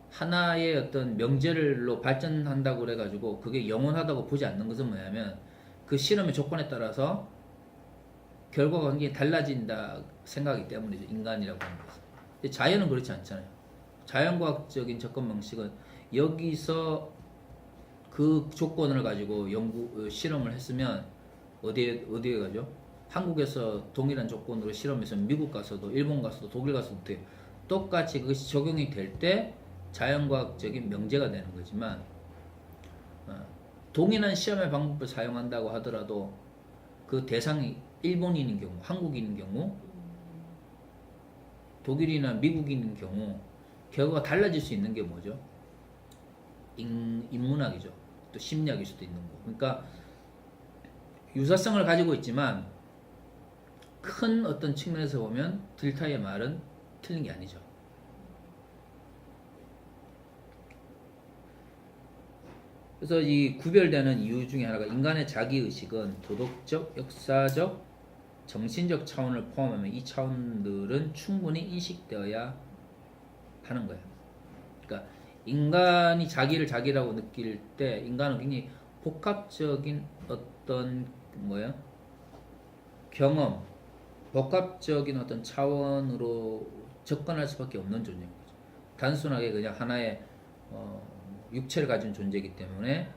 하나의 어떤 명제로 발전한다고 그래가지고 그게 영원하다고 보지 않는 것은 뭐냐면 그 실험의 조건에 따라서 결과가 굉장히 달라진다 생각하기 때문이죠. 인간이라고 하는 것은. 근데 자연은 그렇지 않잖아요. 자연과학적인 접근 방식은 여기서 그 조건을 가지고 실험을 했으면 어디에 가죠? 한국에서 동일한 조건으로 실험해서 미국 가서도 일본 가서도 독일 가서도 돼요. 똑같이 그것이 적용이 될 때 자연과학적인 명제가 되는 거지만 동일한 시험의 방법을 사용한다고 하더라도 그 대상이 일본인인 경우, 한국인인 경우, 독일이나 미국인인 경우 결과가 달라질 수 있는 게 뭐죠? 인문학이죠. 또 심리학일 수도 있는 거. 그러니까 유사성을 가지고 있지만 큰 어떤 측면에서 보면 딜타이의 말은 틀린 게 아니죠. 그래서 이 구별되는 이유 중에 하나가 인간의 자기의식은 도덕적, 역사적, 정신적 차원을 포함하면 이 차원들은 충분히 인식되어야 하는 거예요. 그러니까 인간이 자기를 자기라고 느낄 때 인간은 굉장히 복합적인 어떤 경험, 복합적인 어떤 차원으로 접근할 수밖에 없는 존재인 거죠. 단순하게 그냥 하나의 육체를 가진 존재이기 때문에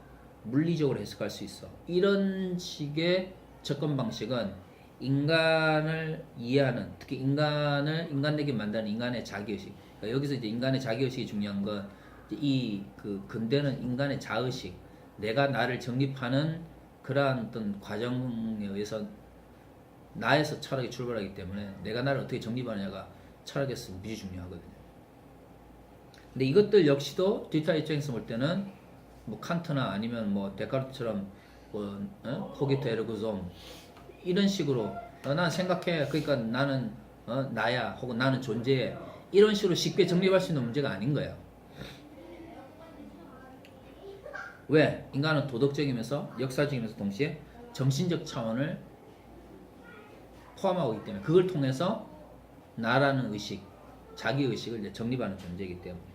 물리적으로 해석할 수 있어. 이런 식의 접근 방식은 인간을 이해하는, 특히 인간되게 만드는 인간의 자기의식. 그러니까 여기서 이제 인간의 자기의식이 중요한 건 이 근대는 인간의 자의식, 내가 나를 정립하는 그러한 어떤 과정에 의해서 나에서 철학이 출발하기 때문에 내가 나를 어떻게 정립하느냐가 철학에서 무지 중요하거든요. 근데 이것들 역시도 딜타 입장에서 볼 때는 뭐 칸트나 아니면 뭐 데카르트처럼 코기트 에르고 좀 이런 식으로 난 생각해, 그러니까 나는 나야, 혹은 나는 존재해, 이런 식으로 쉽게 정립할 수 있는 문제가 아닌 거예요. 왜? 인간은 도덕적이면서 역사적이면서 동시에 정신적 차원을 포함하고 있기 때문에 그걸 통해서 나라는 의식, 자기의식을 이제 정립하는 존재이기 때문이죠.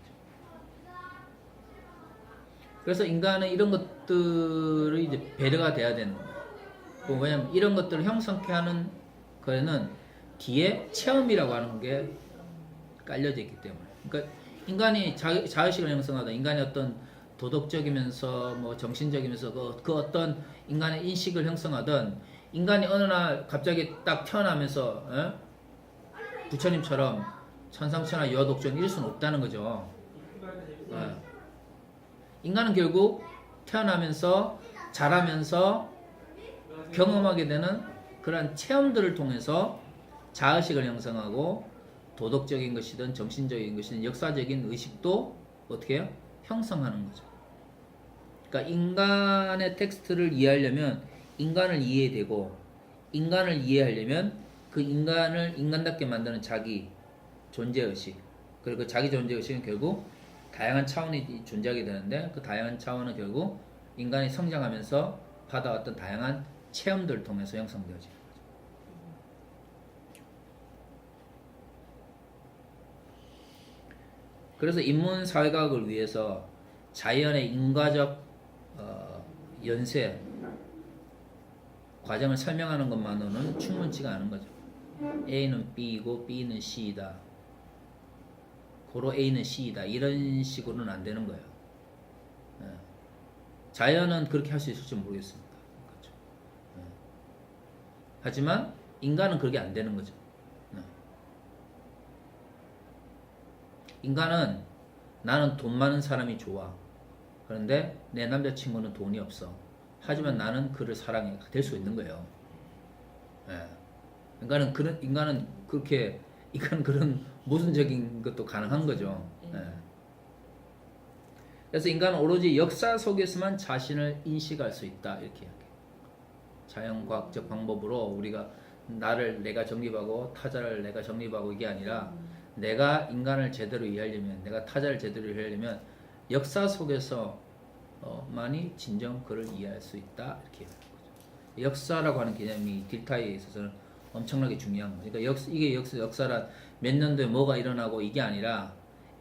그래서 인간은 이런 것들이 이제 배려가 돼야 되는 거예요. 왜냐면 이런 것들을 형성케 하는 거에는 뒤에 체험이라고 하는 게 깔려져 있기 때문에. 그러니까 인간이 자의식을 형성하다, 인간의 어떤 도덕적이면서 뭐 정신적이면서 그 어떤 인간의 인식을 형성하던 인간이 어느 날 갑자기 딱 태어나면서 부처님처럼 천상천하 유아독존 이럴 수는 없다는 거죠. 인간은 결국 태어나면서 자라면서 경험하게 되는 그런 체험들을 통해서 자의식을 형성하고 도덕적인 것이든 정신적인 것이든 역사적인 의식도 어떻게 해요? 형성하는 거죠. 그러니까 인간의 텍스트를 이해하려면 인간을 이해되고 인간을 이해하려면 그 인간을 인간답게 만드는 자기 존재의식 그리고 그 자기 존재의식은 결국 다양한 차원이 존재하게 되는데 그 다양한 차원은 결국 인간이 성장하면서 받아왔던 다양한 체험들을 통해서 형성되어지는 거죠. 그래서 인문사회과학을 위해서 자연의 인과적 연쇄 과정을 설명하는 것만으로는 충분치가 않은 거죠. A는 B이고 B는 C이다. 고로 A는 C이다. 이런 식으로는 안 되는 거예요. 자연은 그렇게 할 수 있을지 모르겠습니다. 그렇죠. 하지만 인간은 그렇게 안 되는 거죠. 인간은 나는 돈 많은 사람이 좋아. 그런데 내 남자친구는 돈이 없어. 하지만 나는 그를 사랑해. 될 수 있는 거예요. 인간은 그런 모순적인 것도 가능한 거죠. 그래서 인간은 오로지 역사 속에서만 자신을 인식할 수 있다. 이렇게 이야기해요. 자연과학적 방법으로 우리가 내가 정립하고 타자를 내가 정립하고 이게 아니라 내가 인간을 제대로 이해하려면 내가 타자를 제대로 이해하려면 역사 속에서 만이 진정 그를 이해할 수 있다. 이렇게 이야기하는 거죠. 역사라고 하는 개념이 딜타이에 있어서는 엄청나게 중요한 거예요. 그러니까 이게 역사란 몇 년도에 뭐가 일어나고 이게 아니라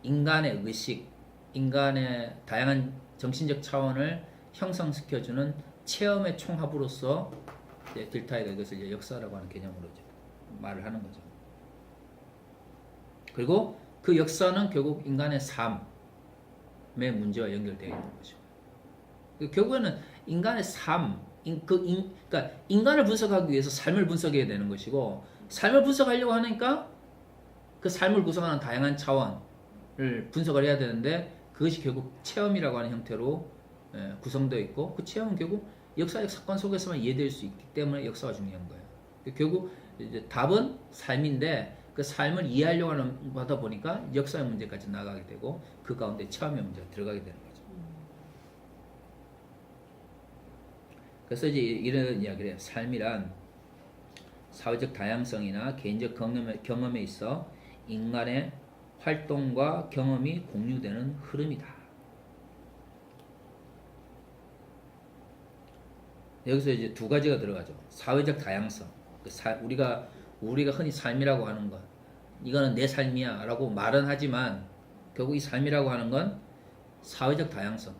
인간의 의식, 인간의 다양한 정신적 차원을 형성시켜주는 체험의 총합으로서 딜타이가 이것을 이제 역사라고 하는 개념으로 이제 말을 하는 거죠. 그리고 그 역사는 결국 인간의 삶의 문제와 연결되어 있는 거죠. 결국에는 인간의 삶, 그러니까 인간을 분석하기 위해서 삶을 분석해야 되는 것이고 삶을 분석하려고 하니까 그 삶을 구성하는 다양한 차원을 분석을 해야 되는데 그것이 결국 체험이라고 하는 형태로 구성되어 있고 그 체험은 결국 역사적 사건 속에서만 이해될 수 있기 때문에 역사가 중요한 거예요. 결국 이제 답은 삶인데 그 삶을 이해하려고 하다 보니까 역사의 문제까지 나가게 되고 그 가운데 체험의 문제가 들어가게 되는 거죠. 그래서 이제 이런 이야기를 해요. 삶이란 사회적 다양성이나 개인적 경험에 있어 인간의 활동과 경험이 공유되는 흐름이다. 여기서 이제 두 가지가 들어가죠. 사회적 다양성. 우리가 흔히 삶이라고 하는 것. 이거는 내 삶이야 라고 말은 하지만 결국 이 삶이라고 하는 건 사회적 다양성.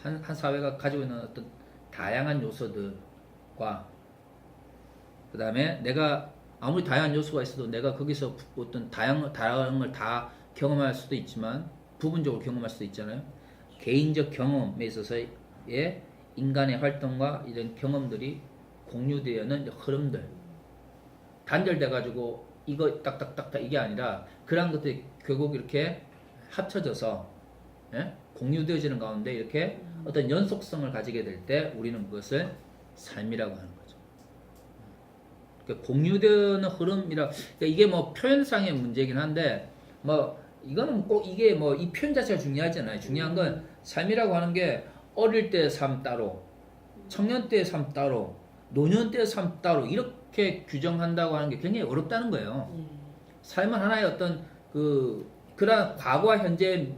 한 사회가 가지고 있는 어떤 다양한 요소들과 그 다음에 내가 아무리 다양한 요소가 있어도 내가 거기서 어떤 다양한 걸 다 경험할 수도 있지만 부분적으로 경험할 수도 있잖아요. 개인적 경험에 있어서의 인간의 활동과 이런 경험들이 공유되어는 흐름들 단절돼 가지고 이거 딱딱딱딱 이게 아니라 그런 것들이 결국 이렇게 합쳐져서 공유되어지는 가운데 이렇게 어떤 연속성을 가지게 될 때 우리는 그것을 삶이라고 하는 거죠. 그러니까 공유되는 흐름이라 그러니까 이게 뭐 표현상의 문제긴 한데 뭐 이거는 꼭 이게 뭐 이 표현 자체가 중요하잖아요. 중요한 건 삶이라고 하는 게 어릴 때의 삶 따로, 청년 때의 삶 따로, 노년 때의 삶 따로 이렇게 규정한다고 하는 게 굉장히 어렵다는 거예요. 삶은 하나의 어떤 그런 과거와 현재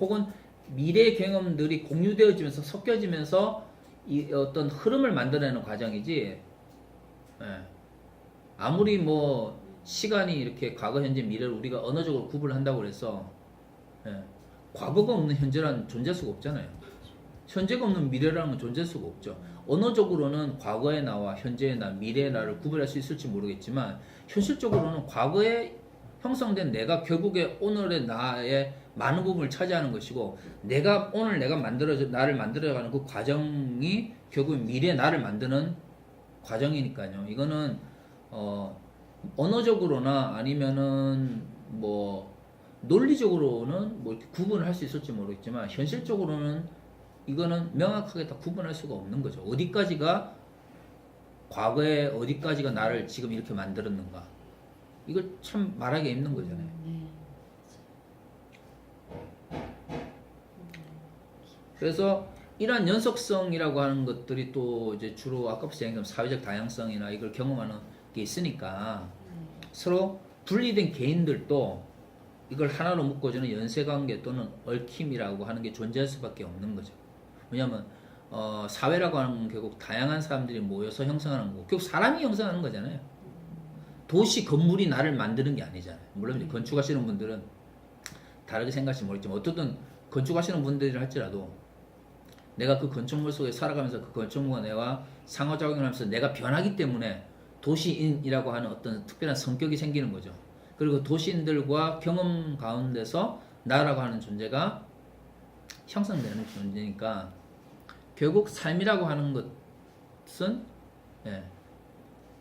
혹은 미래 경험들이 공유되어지면서 섞여지면서 이 어떤 흐름을 만들어내는 과정이지. 아무리 뭐 시간이 이렇게 과거, 현재, 미래를 우리가 언어적으로 구분을 한다고 그래서 과거가 없는 현재라는 존재할 수가 없잖아요. 현재가 없는 미래라는 건 존재할 수가 없죠. 언어적으로는 과거의 나와 현재의 나, 미래의 나를 구별할 수 있을지 모르겠지만 현실적으로는 과거에 형성된 내가 결국에 오늘의 나의 많은 부분을 차지하는 것이고 내가 오늘 내가 나를 만들어가는 그 과정이 결국 미래 나를 만드는 과정이니까요. 이거는 언어적으로나 아니면은 뭐 논리적으로는 뭐 이렇게 구분을 할 수 있을지 모르겠지만 현실적으로는 이거는 명확하게 다 구분할 수가 없는 거죠. 어디까지가 과거에 어디까지가 나를 지금 이렇게 만들었는가. 이걸 참 말하기 힘든 거잖아요.
네.
그래서 이러한 연속성이라고 하는 것들이 또 이제 주로 아까부터 얘기한 사회적 다양성이나 이걸 경험하는 게 있으니까 서로 분리된 개인들도 이걸 하나로 묶어주는 연쇄관계 또는 얽힘이라고 하는 게 존재할 수밖에 없는 거죠. 왜냐하면 사회라고 하는 건 결국 다양한 사람들이 모여서 형성하는 거고 결국 사람이 형성하는 거잖아요. 도시 건물이 나를 만드는 게 아니잖아요. 물론 이제 건축하시는 분들은 다르게 생각할지 모르겠지만 어떻든 건축하시는 분들이라 할지라도 내가 그 건축물 속에 살아가면서 그 건축물과 내가 상호작용을 하면서 내가 변하기 때문에 도시인이라고 하는 어떤 특별한 성격이 생기는 거죠. 그리고 도시인들과 경험 가운데서 나라고 하는 존재가 형성되는 존재니까 결국 삶이라고 하는 것은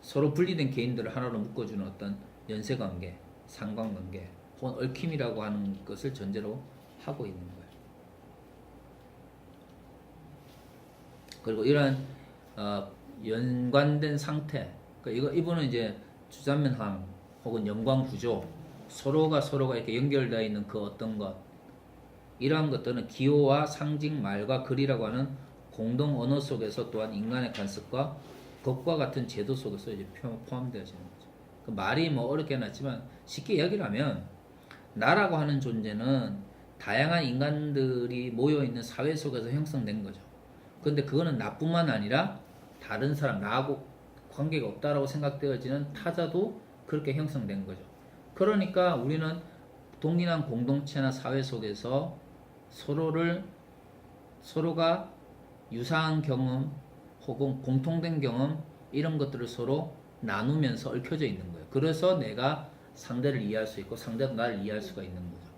서로 분리된 개인들을 하나로 묶어주는 어떤 연쇄관계, 상관관계, 혹은 얽힘이라고 하는 것을 전제로 하고 있는 거예요. 그리고 이러한 연관된 상태, 그러니까 이분은 이제 주산면항 혹은 연관구조, 서로가 이렇게 연결되어 있는 그 어떤 것, 이러한 것들은 기호와 상징, 말과 글이라고 하는 공동 언어 속에서 또한 인간의 관습과 법과 같은 제도 속에서 이제 포함되어지는 거죠. 그 말이 뭐 어렵게 해놨지만 쉽게 이야기를 하면 나라고 하는 존재는 다양한 인간들이 모여 있는 사회 속에서 형성된 거죠. 그런데 그거는 나뿐만 아니라 다른 사람, 나하고 관계가 없다라고 생각되어지는 타자도 그렇게 형성된 거죠. 그러니까 우리는 동일한 공동체나 사회 속에서 서로가 유사한 경험 혹은 공통된 경험 이런 것들을 서로 나누면서 얽혀져 있는 거예요. 그래서 내가 상대를 이해할 수 있고 상대도 나를 이해할 수가 있는 거죠.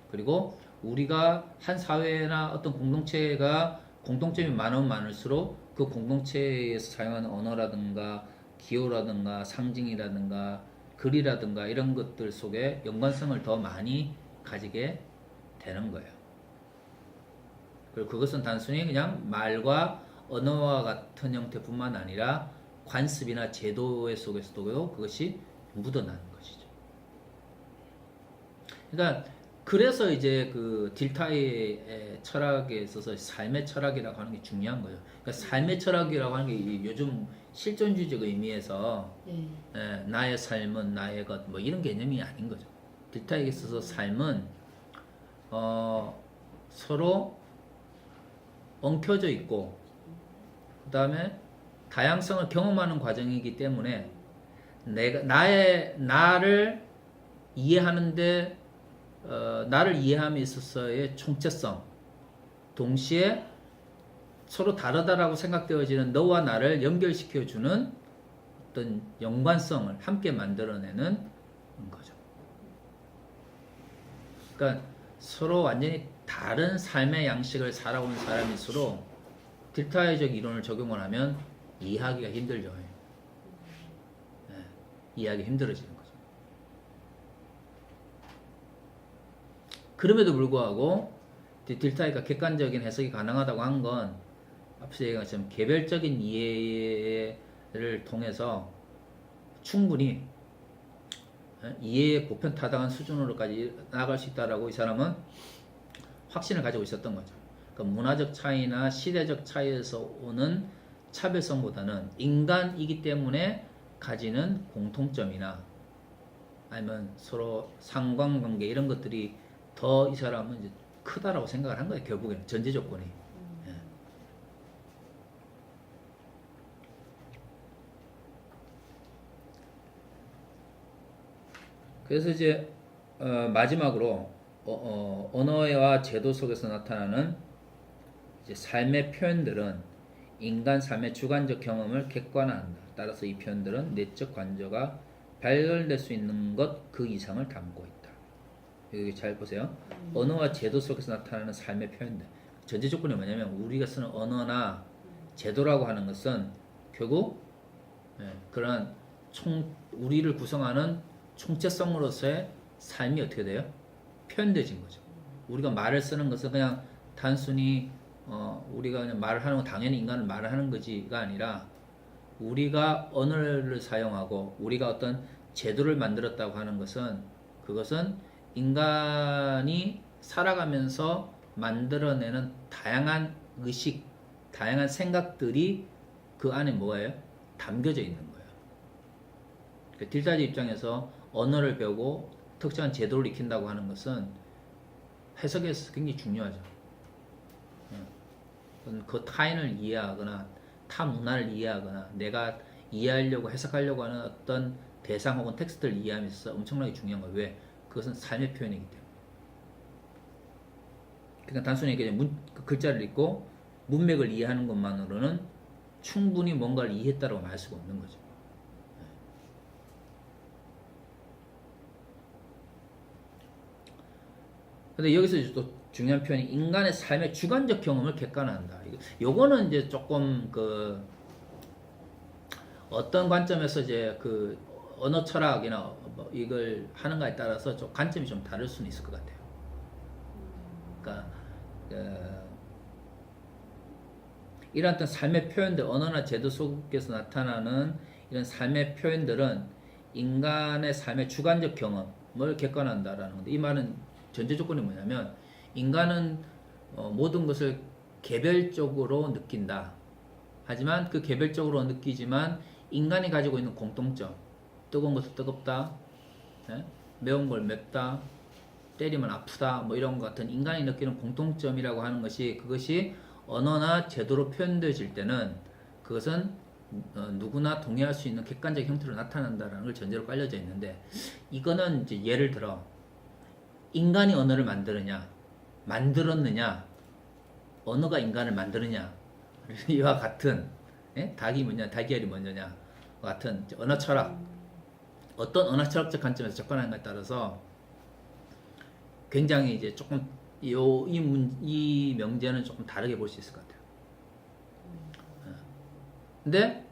그리고 우리가 한 사회나 어떤 공동체가 공통점이 많으면 많을수록 그 공동체에서 사용하는 언어라든가 기호라든가 상징이라든가 글이라든가 이런 것들 속에 연관성을 더 많이 가지게 되는 거예요. 그리고 그것은 단순히 그냥 말과 언어와 같은 형태뿐만 아니라 관습이나 제도의 속에서도 그것이 묻어나는 것이죠. 그러니까 그래서 이제 그 딜타이의 철학에 있어서 삶의 철학이라고 하는 게 중요한 거예요. 그러니까 삶의 철학이라고 하는 게 요즘 실존주의적 의미에서 나의 삶은 나의 것 뭐 이런 개념이 아닌 거죠. 딜타이에 있어서 삶은 서로 엉켜져 있고 그 다음에 다양성을 경험하는 과정이기 때문에 나를 이해하는데 나를 이해함에 있어서의 총체성, 동시에 서로 다르다라고 생각되어지는 너와 나를 연결시켜주는 어떤 연관성을 함께 만들어내는 거죠. 그러니까 서로 완전히 다른 삶의 양식을 살아온 사람일수록 딜타이적 이론을 적용을 하면 이해하기가 힘들죠. 이해하기 힘들어지는 거죠. 그럼에도 불구하고 딜타이가 객관적인 해석이 가능하다고 한 건 앞서 얘기한 것처럼 개별적인 이해를 통해서 충분히 이해의 보편타당한 수준으로까지 나아갈 수 있다라고 이 사람은 확신을 가지고 있었던 거죠. 그러니까 문화적 차이나 시대적 차이에서 오는 차별성보다는 인간이기 때문에 가지는 공통점이나 아니면 서로 상관관계 이런 것들이 더 이 사람은 이제 크다라고 생각을 한 거예요. 결국에는 전제 조건이. 그래서 이제 마지막으로 언어와 제도 속에서 나타나는 이제 삶의 표현들은 인간 삶의 주관적 경험을 객관화한다. 따라서 이 표현들은 내적 관저가 발견될 수 있는 것 그 이상을 담고 있다. 여기 잘 보세요. 언어와 제도 속에서 나타나는 삶의 표현들. 전제 조건이 뭐냐면 우리가 쓰는 언어나 제도라고 하는 것은 결국 그런 우리를 구성하는 총체성으로서의 삶이 어떻게 돼요? 표현되진 거죠. 우리가 말을 쓰는 것은 그냥 단순히 우리가 그냥 말을 하는 거 당연히 인간은 말을 하는 거지가 아니라 우리가 언어를 사용하고 우리가 어떤 제도를 만들었다고 하는 것은 그것은 인간이 살아가면서 만들어내는 다양한 의식, 다양한 생각들이 그 안에 뭐예요? 담겨져 있는 거예요. 그러니까 딜자지 입장에서 언어를 배우고 특정한 제도를 익힌다고 하는 것은 해석에서 굉장히 중요하죠. 그 타인을 이해하거나 타 문화를 이해하거나 내가 이해하려고 해석하려고 하는 어떤 대상 혹은 텍스트를 이해하면서 엄청나게 중요한 거예요. 왜? 그것은 삶의 표현이기 때문에. 그러니까 단순히 그냥 그 글자를 읽고 문맥을 이해하는 것만으로는 충분히 뭔가를 이해했다고 말 수가 없는 거죠. 근데 여기서 이제 또 중요한 표현이 인간의 삶의 주관적 경험을 객관화한다. 요거는 이제 조금 그 어떤 관점에서 이제 그 언어 철학이나 뭐 이걸 하는가에 따라서 좀 관점이 좀 다를 수는 있을 것 같아요. 그러니까 이런 어떤 삶의 표현들, 언어나 제도 속에서 나타나는 이런 삶의 표현들은 인간의 삶의 주관적 경험을 객관화한다라는 건데 이 말은 전제 조건이 뭐냐면 인간은 모든 것을 개별적으로 느낀다. 하지만 그 개별적으로 느끼지만 인간이 가지고 있는 공통점, 뜨거운 것을 뜨겁다, 매운 걸 맵다, 때리면 아프다, 뭐 이런 것 같은 인간이 느끼는 공통점이라고 하는 것이 그것이 언어나 제도로 표현되어질 때는 그것은 누구나 동의할 수 있는 객관적 형태로 나타난다는 걸 전제로 깔려져 있는데 이거는 이제 예를 들어 인간이 언어를 만들었느냐, 언어가 인간을 만드느냐, 이와 같은, 닭이 뭐냐, 닭이알이 뭐냐냐, 같은 언어 철학, 어떤 언어 철학적 관점에서 접근하는가에 따라서 굉장히 이제 조금 이 명제는 조금 다르게 볼 수 있을 것 같아요. 근데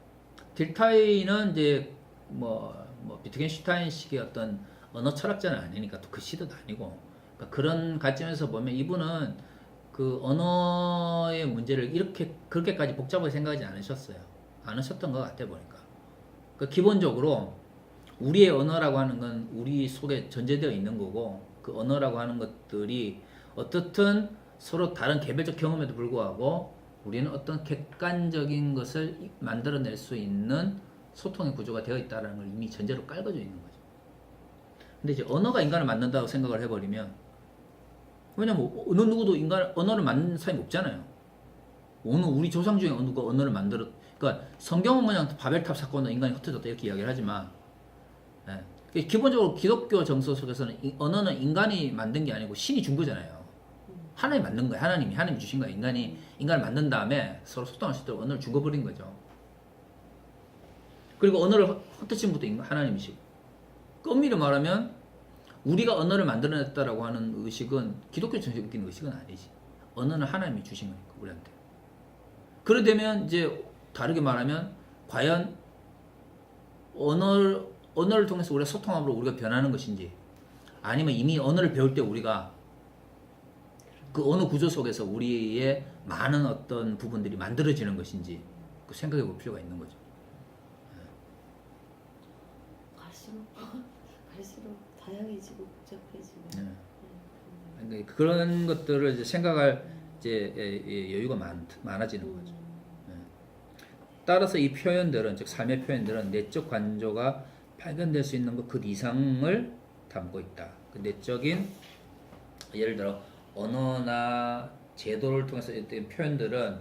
딜타이는 이제 뭐 비트겐슈타인식의 어떤 언어 철학자는 아니니까 또 그 시대도 아니고 그러니까 그런 관점에서 보면 이분은 그 언어의 문제를 그렇게까지 복잡하게 생각하지 않으셨던 것 같아 보니까. 그러니까 기본적으로 우리의 언어라고 하는 건 우리 속에 전제되어 있는 거고 그 언어라고 하는 것들이 어떻든 서로 다른 개별적 경험에도 불구하고 우리는 어떤 객관적인 것을 만들어낼 수 있는 소통의 구조가 되어 있다는 걸 이미 전제로 깔고져 있는 거죠. 근데 이제 언어가 인간을 만든다고 생각을 해버리면 왜냐면 어느 누구도 언어를 만든 사람이 없잖아요. 우리 조상 중에 누가 언어를 그러니까 성경은 그냥 바벨탑 사건으로 인간이 흩어졌다 이렇게 이야기를 하지만 기본적으로 기독교 정서 속에서는 언어는 인간이 만든 게 아니고 신이 준 거잖아요. 하나님이 만든 거예요. 하나님이 주신 거예요. 인간을 만든 다음에 서로 소통할 수 있도록 언어를 죽어버린 거죠. 그리고 언어를 흩어진 것도 하나님이시고. 엄밀히 말하면 우리가 언어를 만들어냈다라고 하는 의식은 기독교적인 의식은 아니지. 언어는 하나님이 주신 거니까 우리한테. 그러되면 이제 다르게 말하면 과연 언어를 통해서 우리가 소통함으로 우리가 변하는 것인지 아니면 이미 언어를 배울 때 우리가 그 언어 구조 속에서 우리의 많은 어떤 부분들이 만들어지는 것인지 그 생각해 볼 필요가 있는 거죠.
갈수록 다양해지고 복잡해지고.
그러니까 그런 것들을 이제 생각할 이제 여유가 많아지는 거죠. 따라서 이 표현들은 즉 삶의 표현들은 내적 관조가 발견될 수 있는 것 그 이상을 담고 있다. 그 내적인 예를 들어 언어나 제도를 통해서 어떤 표현들은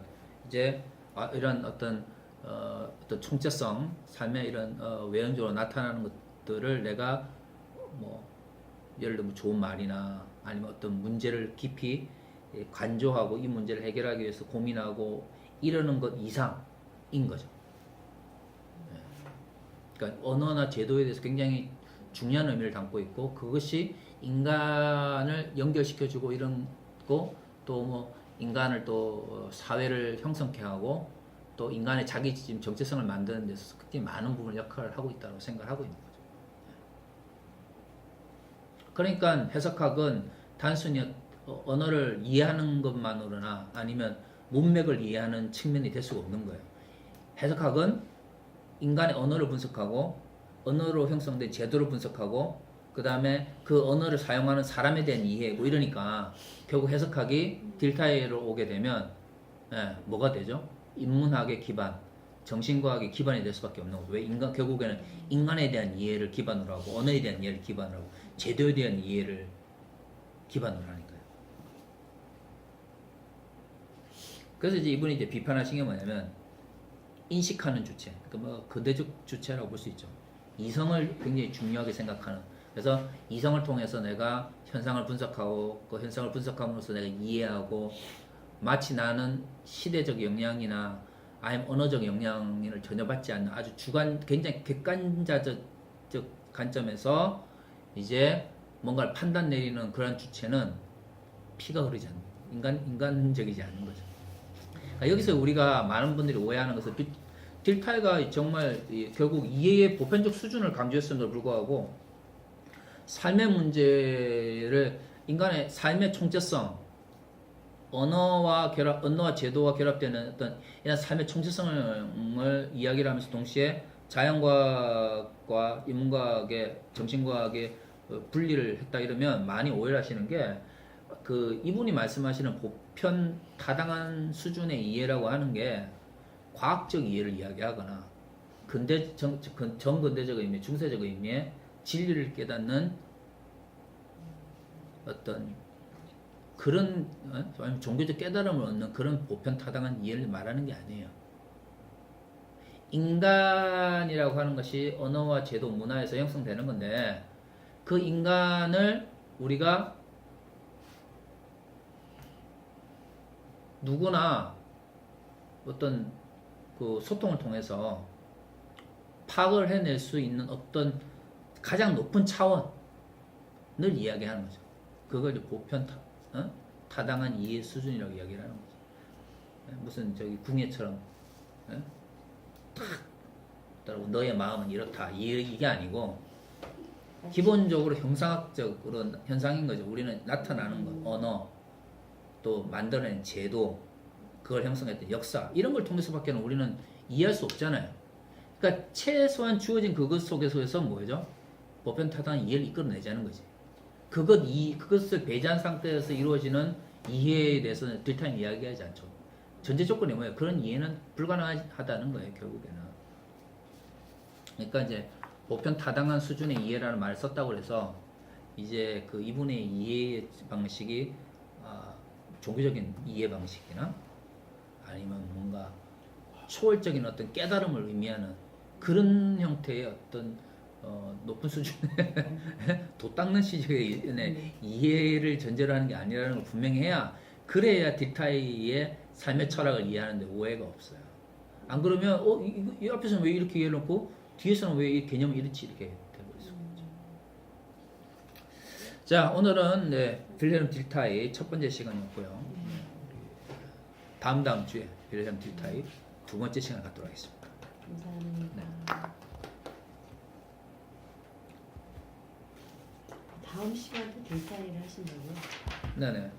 이제 이런 어떤 총체성, 삶의 이런 외형적으로 나타나는 것들을 내가 뭐 예를 들면 좋은 말이나 아니면 어떤 문제를 깊이 관조하고 이 문제를 해결하기 위해서 고민하고 이러는 것 이상인 거죠. 그러니까 언어나 제도에 대해서 굉장히 중요한 의미를 담고 있고 그것이 인간을 연결시켜주고 이런 거 또 뭐 인간을 또 사회를 형성케 하고 또 인간의 자기 지금 정체성을 만드는 데서 굉장히 많은 부분 역할을 하고 있다고 생각하고 있는 거죠. 그러니까 해석학은 단순히 언어를 이해하는 것만으로나 아니면 문맥을 이해하는 측면이 될 수가 없는 거예요. 해석학은 인간의 언어를 분석하고 언어로 형성된 제도를 분석하고 그 다음에 그 언어를 사용하는 사람에 대한 이해고 이러니까 결국 해석학이 딜타이로 오게 되면 뭐가 되죠? 인문학의 기반, 정신과학의 기반이 될 수밖에 없는 거죠. 왜 결국에는 인간에 대한 이해를 기반으로 하고 언어에 대한 이해를 기반으로 하고 제도에 대한 이해를 기반으로 하니까요. 그래서 이제 이분이 이제 비판하신 게 뭐냐면 인식하는 주체, 그러니까 뭐 근대적 주체라고 볼 수 있죠. 이성을 굉장히 중요하게 생각하는. 그래서 이성을 통해서 내가 현상을 분석하고 그 현상을 분석함으로써 내가 이해하고 마치 나는 시대적 영향이나 아니면 언어적 영향을 전혀 받지 않는 아주 굉장히 객관자적 관점에서 이제 뭔가를 판단 내리는 그런 주체는 피가 흐르지 않는 인간적이지 않는 거죠. 그러니까 여기서 우리가 많은 분들이 오해하는 것은 딜타이가 정말 결국 이해의 보편적 수준을 강조했음에도 불구하고 삶의 문제를 인간의 삶의 총체성 언어와 제도와 결합되는 어떤 이런 삶의 총체성을 이야기를 하면서 동시에 자연과학과 인문과학의 정신과학의 분리를 했다 이러면 많이 오해를 하시는 게 그 이분이 말씀하시는 보편 타당한 수준의 이해라고 하는 게 과학적 이해를 이야기하거나 정근대적 의미, 중세적 의미의 진리를 깨닫는 어떤 그런 아니면 종교적 깨달음을 얻는 그런 보편 타당한 이해를 말하는 게 아니에요. 인간이라고 하는 것이 언어와 제도, 문화에서 형성되는 건데 그 인간을 우리가 누구나 어떤 그 소통을 통해서 파악을 해낼 수 있는 어떤 가장 높은 차원을 이야기하는 거죠. 그걸 이제 보편 타당한 이해 수준이라고 이야기를 하는 거죠. 무슨 저기 궁예처럼 탁 너의 마음은 이렇다 이게 아니고 기본적으로 형상학적으로 현상인 거죠. 우리는 나타나는 것, 언어 또 만들어낸 제도 그걸 형성했던 역사 이런 걸 통해서밖에는 우리는 이해할 수 없잖아요. 그러니까 최소한 주어진 그것 속에서 뭐죠? 보편 타당한 이해를 이끌어내자는 거지. 그것을 배제한 상태에서 이루어지는 이해에 대해서는 딜타임 이야기하지 않죠. 전제 조건이 뭐예요? 그런 이해는 불가능하다는 거예요, 결국에는. 그러니까 이제 보편 타당한 수준의 이해라는 말을 썼다고 해서 이제 그 이분의 이해 방식이 종교적인 이해 방식이나 아니면 뭔가 초월적인 어떤 깨달음을 의미하는 그런 형태의 어떤 높은 수준의 도 닦는 시적의 이해를 전제로 하는 게 아니라는 걸 분명히 해야 그래야 딜타이의 삶의 철학을 이해하는데 오해가 없어요. 안 그러면 이 앞에서는 왜 이렇게 이해해놓고 뒤에서는 왜 이 개념이 이렇게 돼버릴 수가 있죠. 자, 오늘은 빌헬름 딜타이 첫 번째 시간이었고요. 다음 주에 빌헬름 딜타이 두 번째 시간 갖도록 하겠습니다.
감사합니다.
네.
다음 시간도 딜타이를 하신다고요?
네네.